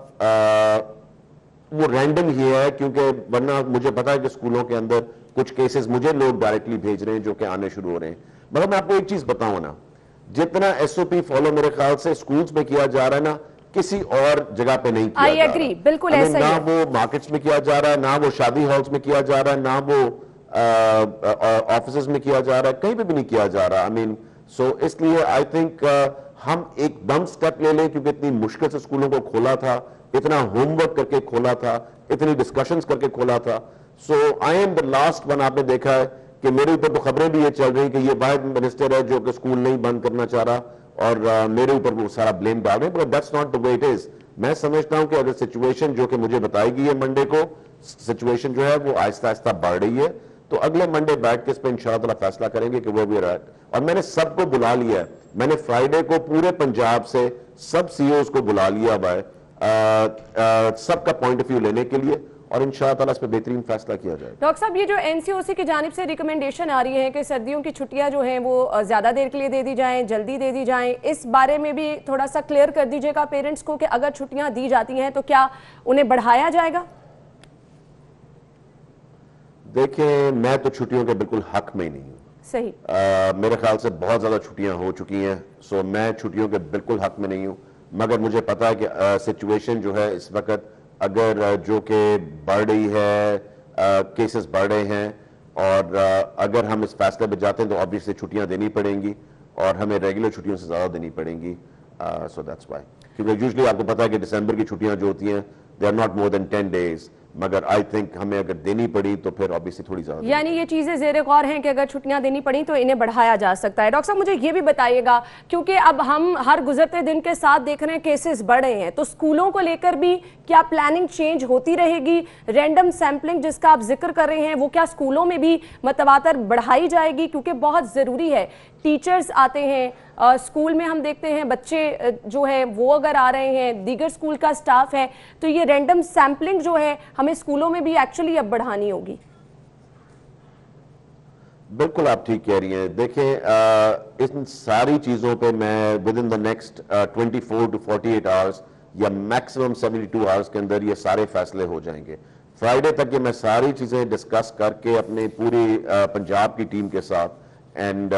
وہ رینڈم ہی ہے, کیونکہ ورنہ مجھے پتا ہے کہ اسکولوں کے اندر کچھ کیسز مجھے لوگ ڈائریکٹلی بھیج رہے ہیں جو کہ آنے شروع ہو رہے ہیں. مگر میں آپ کو ایک چیز بتاؤں نا, جتنا SOP فالو میرے خیال سے سکولز میں کیا جا رہا ہے نا, کسی اور جگہ پہ نہیں کیا جا رہا. بالکل ایسا ہی ہے. نہ وہ مارکیٹس میں کیا جا رہا ہے, نہ وہ شادی ہالز میں کیا جا رہا ہے, نہ وہ آفیسز میں کیا جا رہا ہے, کہیں پہ بھی نہیں کیا جا رہا. سو اس لیے آئی تھنک ہم ایک دم سٹیپ لے لیں, کیونکہ اتنی مشکل سے اسکولوں کو کھولا تھا, اتنا ہوم ورک کر کے کھولا تھا, اتنی ڈسکشنز کر کے کھولا تھا. So I am the last one. آپ نے دیکھا ہے کہ میرے اوپر تو خبریں بھی یہ چل رہی کہ یہ واحد منسٹر ہے جو کہ اسکول نہیں بند کرنا چاہ رہا, اور میرے اوپر وہ سارا بلیم ڈال رہے ہیں. But that's not the way it is. میں سمجھتا ہوں کہ اگر سچویشن جو کہ مجھے بتائی گئی ہے منڈے کو, سچویشن جو ہے وہ آہستہ آہستہ بڑھ رہی ہے, تو اگلے منڈے بیٹھ کے اس پہ انشاءاللہ تعالیٰ فیصلہ کریں گے کہ وہ بھی رائٹ. اور میں نے سب کو بلا لیا ہے, میں نے فرائیڈے کو پورے پنجاب سے سب سی اوز کو بلا لیا ہوا ہے سب کا پوائنٹ آف ویو لینے کے لیے, اور انشاءاللہ تعالیٰ اس پہ بہترین فیصلہ کیا جائے. ڈاکٹر صاحب یہ جو NCOC کی جانب سے ریکمنڈیشن آ رہی ہے کہ سردیوں کی چھٹیاں جو ہیں وہ زیادہ دیر کے لیے دے دی جائیں, جلدی دے دی جائیں, اس بارے میں بھی تھوڑا سا کلیئر کر دیجئے گا پیرنٹس کو کہ اگر چھٹیاں دی جاتی ہیں تو کیا انہیں بڑھایا جائے گا؟ دیکھیں میں تو چھٹیوں کے بالکل حق میں ہی نہیں ہوں. صحیح. میرے خیال سے بہت زیادہ چھٹیاں ہو چکی ہیں, سو میں چھٹیوں کے بالکل حق میں نہیں ہوں, مگر مجھے پتا ہے کہ سچویشن جو ہے اس وقت اگر جو کہ بڑھ رہی ہے, کیسز بڑھ رہے ہیں, اور اگر ہم اس فیصلے پہ جاتے ہیں تو obviously چھٹیاں دینی پڑیں گی اور ہمیں ریگولر چھٹیوں سے زیادہ دینی پڑیں گی. سو دیٹس وائی, کیونکہ یوزلی آپ کو پتا ہے کہ دسمبر کی چھٹیاں جو ہوتی ہیں they are not more than 10 days, مگر آئی تھنک ہمیں اگر دینی پڑی تو پھر obviously تھوڑی زیادہ, یعنی یہ چیزیں زیر غور ہیں کہ اگر چھٹیاں دینی پڑیں تو انہیں بڑھایا جا سکتا ہے. ڈاکٹر صاحب مجھے یہ بھی بتائیے گا, کیونکہ اب ہم ہر گزرتے دن کے ساتھ دیکھ رہے ہیں کیسز بڑھ رہے ہیں, تو اسکولوں کو لے کر بھی کیا پلاننگ چینج ہوتی رہے گی؟ رینڈم سیمپلنگ جس کا آپ ذکر کر رہے ہیں وہ کیا اسکولوں میں بھی متواتر بڑھائی جائے گی؟ کیونکہ بہت ضروری ہے, ٹیچرز آتے ہیں اسکول میں, ہم دیکھتے ہیں بچے جو ہے وہ اگر آ رہے ہیں, دیگر اسکول کا سٹاف ہے, تو یہ رینڈم سیمپلنگ جو ہے ہمیں اسکولوں میں بھی ایکچولی اب بڑھانی ہوگی. بالکل آپ ٹھیک کہہ رہی ہیں. دیکھیں ان ساری چیزوں پہ میں within the next 24 to 48 hours یا میکسیمم 72 hours کے اندر یہ سارے فیصلے ہو جائیں گے. فرائیڈے تک یہ میں ساری چیزیں ڈسکس کر کے اپنے پوری پنجاب کی ٹیم کے ساتھ and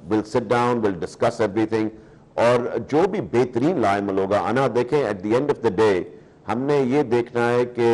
we'll sit down, we'll discuss everything, اور جو بھی بہترین لائن عمل ہوگا. انا دیکھیں at the end of the day ہم نے یہ دیکھنا ہے کہ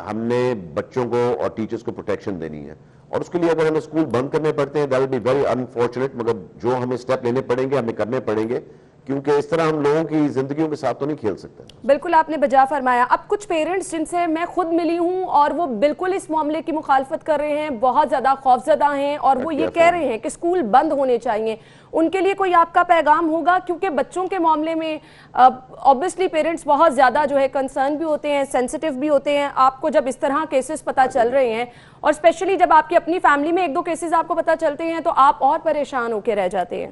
ہم نے بچوں کو اور ٹیچرز کو پروٹیکشن دینی ہے, اور اس کے لیے اگر ہمیں اسکول بند کرنے پڑتے ہیں that will be very unfortunate, مگر جو ہمیں اسٹیپ لینے پڑیں گے ہمیں کرنے پڑیں گے, کیونکہ اس طرح ہم لوگوں کی زندگیوں کے ساتھ تو نہیں کھیل سکتے. بالکل آپ نے بجا فرمایا. اب کچھ پیرنٹس جن سے میں خود ملی ہوں اور وہ بالکل اس معاملے کی مخالفت کر رہے ہیں, بہت زیادہ خوفزدہ ہیں, اور وہ یہ کہہ رہے ہیں کہ اسکول بند ہونے چاہیے. ان کے لیے کوئی آپ کا پیغام ہوگا؟ کیونکہ بچوں کے معاملے میں obviously پیرنٹس بہت زیادہ جو ہے کنسرن بھی ہوتے ہیں, سینسٹیو بھی ہوتے ہیں. آپ کو جب اس طرح کیسز پتہ چل رہے ہیں, اور اسپیشلی جب آپ کی اپنی فیملی میں 1-2 کیسز آپ کو پتہ چلتے ہیں, تو آپ اور پریشان ہو کے رہ جاتے ہیں.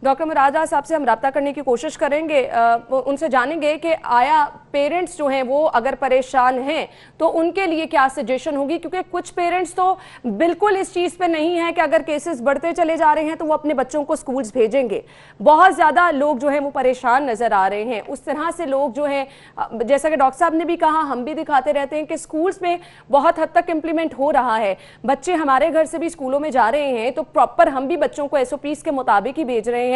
ڈاکٹر مراد صاحب سے ہم رابطہ کرنے کی کوشش کریں گے, ان سے جانیں گے کہ آیا پیرنٹس جو ہیں وہ اگر پریشان ہیں تو ان کے لیے کیا سجیشن ہوگی, کیونکہ کچھ پیرنٹس تو بالکل اس چیز پہ نہیں ہے کہ اگر کیسز بڑھتے چلے جا رہے ہیں تو وہ اپنے بچوں کو سکولز بھیجیں گے. بہت زیادہ لوگ جو ہیں وہ پریشان نظر آ رہے ہیں. اس طرح سے لوگ جو ہیں, جیسا کہ ڈاکٹر صاحب نے بھی کہا, ہم بھی دکھاتے رہتے ہیں کہ سکولز میں بہت حد تک امپلیمنٹ ہو رہا ہے. بچے ہمارے گھر سے بھی سکولوں میں جا رہے ہیں تو پراپر ہم بھی بچوں کو SOPs کے مطابق ہی بھیج رہے ہیں.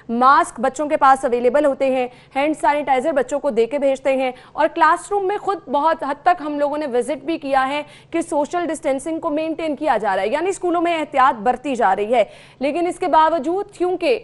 ماسک بچوں کے پاس اویلیبل ہوتے ہیں, ہینڈ سینیٹائزر بچوں کو دے کے بھیجتے ہیں, اور کلاس روم میں خود بہت حد تک ہم لوگوں نے وزٹ بھی کیا ہے کہ سوشل ڈسٹینسنگ کو مینٹین کیا جا رہا ہے, یعنی اسکولوں میں احتیاط برتی جا رہی ہے. لیکن اس کے باوجود کیونکہ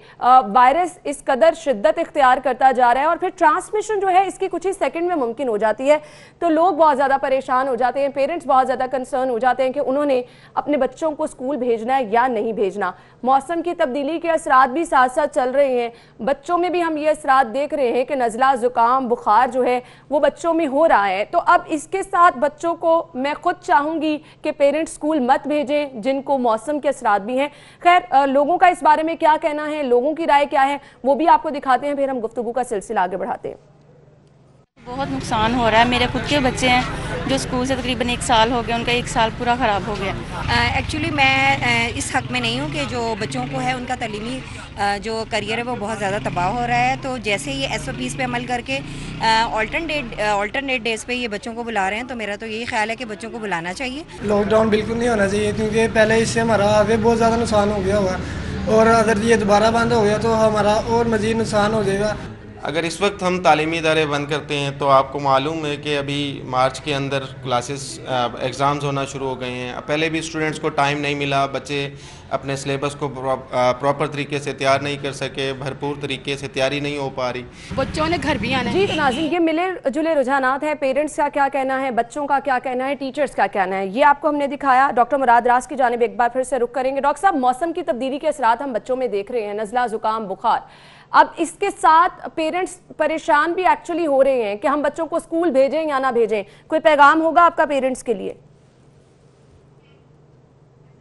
وائرس اس قدر شدت اختیار کرتا جا رہا ہے اور پھر ٹرانسمیشن جو ہے اس کی کچھ ہی سیکنڈ میں ممکن ہو جاتی ہے, تو لوگ بہت زیادہ پریشان ہو جاتے ہیں, پیرنٹس بہت زیادہ کنسرن ہو جاتے ہیں کہ انہوں نے اپنے بچوں کو اسکول بھیجنا ہے یا نہیں بھیجنا. موسم کی تبدیلی کے اثرات بھی ساتھ ساتھ چل رہے ہیں, بچوں میں بھی ہم یہ اثرات دیکھ رہے ہیں کہ نزلہ, زکام, بخار جو ہے وہ بچوں میں ہو رہا ہے. تو اب اس کے ساتھ بچوں کو میں خود چاہوں گی کہ پیرنٹس اسکول مت بھیجیں جن کو موسم کے اثرات بھی ہیں. خیر لوگوں کا اس بارے میں کیا کہنا ہے, لوگوں کی رائے کیا ہے, وہ بھی آپ کو دکھاتے ہیں, پھر ہم گفتگو کا سلسلہ آگے بڑھاتے ہیں. بہت نقصان ہو رہا ہے. میرے خود کے بچے ہیں جو اسکول سے تقریباً 1 سال ہو گیا, ان کا 1 سال پورا خراب ہو گیا. ایکچولی میں اس حق میں نہیں ہوں کہ جو بچوں کو ہے ان کا تعلیمی جو کریئر ہے وہ بہت زیادہ تباہ ہو رہا ہے. تو جیسے یہ SOPs پہ عمل کر کے آلٹرنیٹ ڈیز پہ یہ بچوں کو بلا رہے ہیں, تو میرا تو یہی خیال ہے کہ بچوں کو بلانا چاہیے. لاک ڈاؤن بالکل نہیں ہونا چاہیے, کیونکہ پہلے اس سے ہمارا آگے بہت زیادہ نقصان ہو گیا ہوا, اور اگر یہ دوبارہ بند ہو گیا تو ہمارا اور مزید نقصان ہو جائے گا. اگر اس وقت ہم تعلیمی ادارے بند کرتے ہیں تو آپ کو معلوم ہے کہ ابھی مارچ کے اندر کلاسز ایگزامز ہونا شروع ہو گئے ہیں. پہلے بھی اسٹوڈنٹس کو ٹائم نہیں ملا, بچے اپنے سلیبس کو پراپر طریقے سے تیار نہیں کر سکے, بھرپور طریقے سے تیاری نہیں ہو پا رہی. بچوں نے گھر بھی آنا ہے. جی ناظرین, یہ ملے جلے رجحانات ہیں, پیرنٹس کا کیا کہنا ہے, بچوں کا کیا کہنا ہے, ٹیچرز کا کہنا ہے, یہ آپ کو ہم نے دکھایا. ڈاکٹر مراد راز کی جانب ایک بار پھر سے رخ کریں گے. ڈاکٹر صاحب, موسم کی تبدیلی کے اثرات ہم بچوں میں دیکھ رہے ہیں, نزلہ, زکام, بخار. اب اس کے ساتھ پیرنٹس پریشان بھی ایکچولی ہو رہے ہیں کہ ہم بچوں کو اسکول بھیجیں یا نہ بھیجیں. کوئی پیغام ہوگا آپ کا پیرنٹس کے لیے؟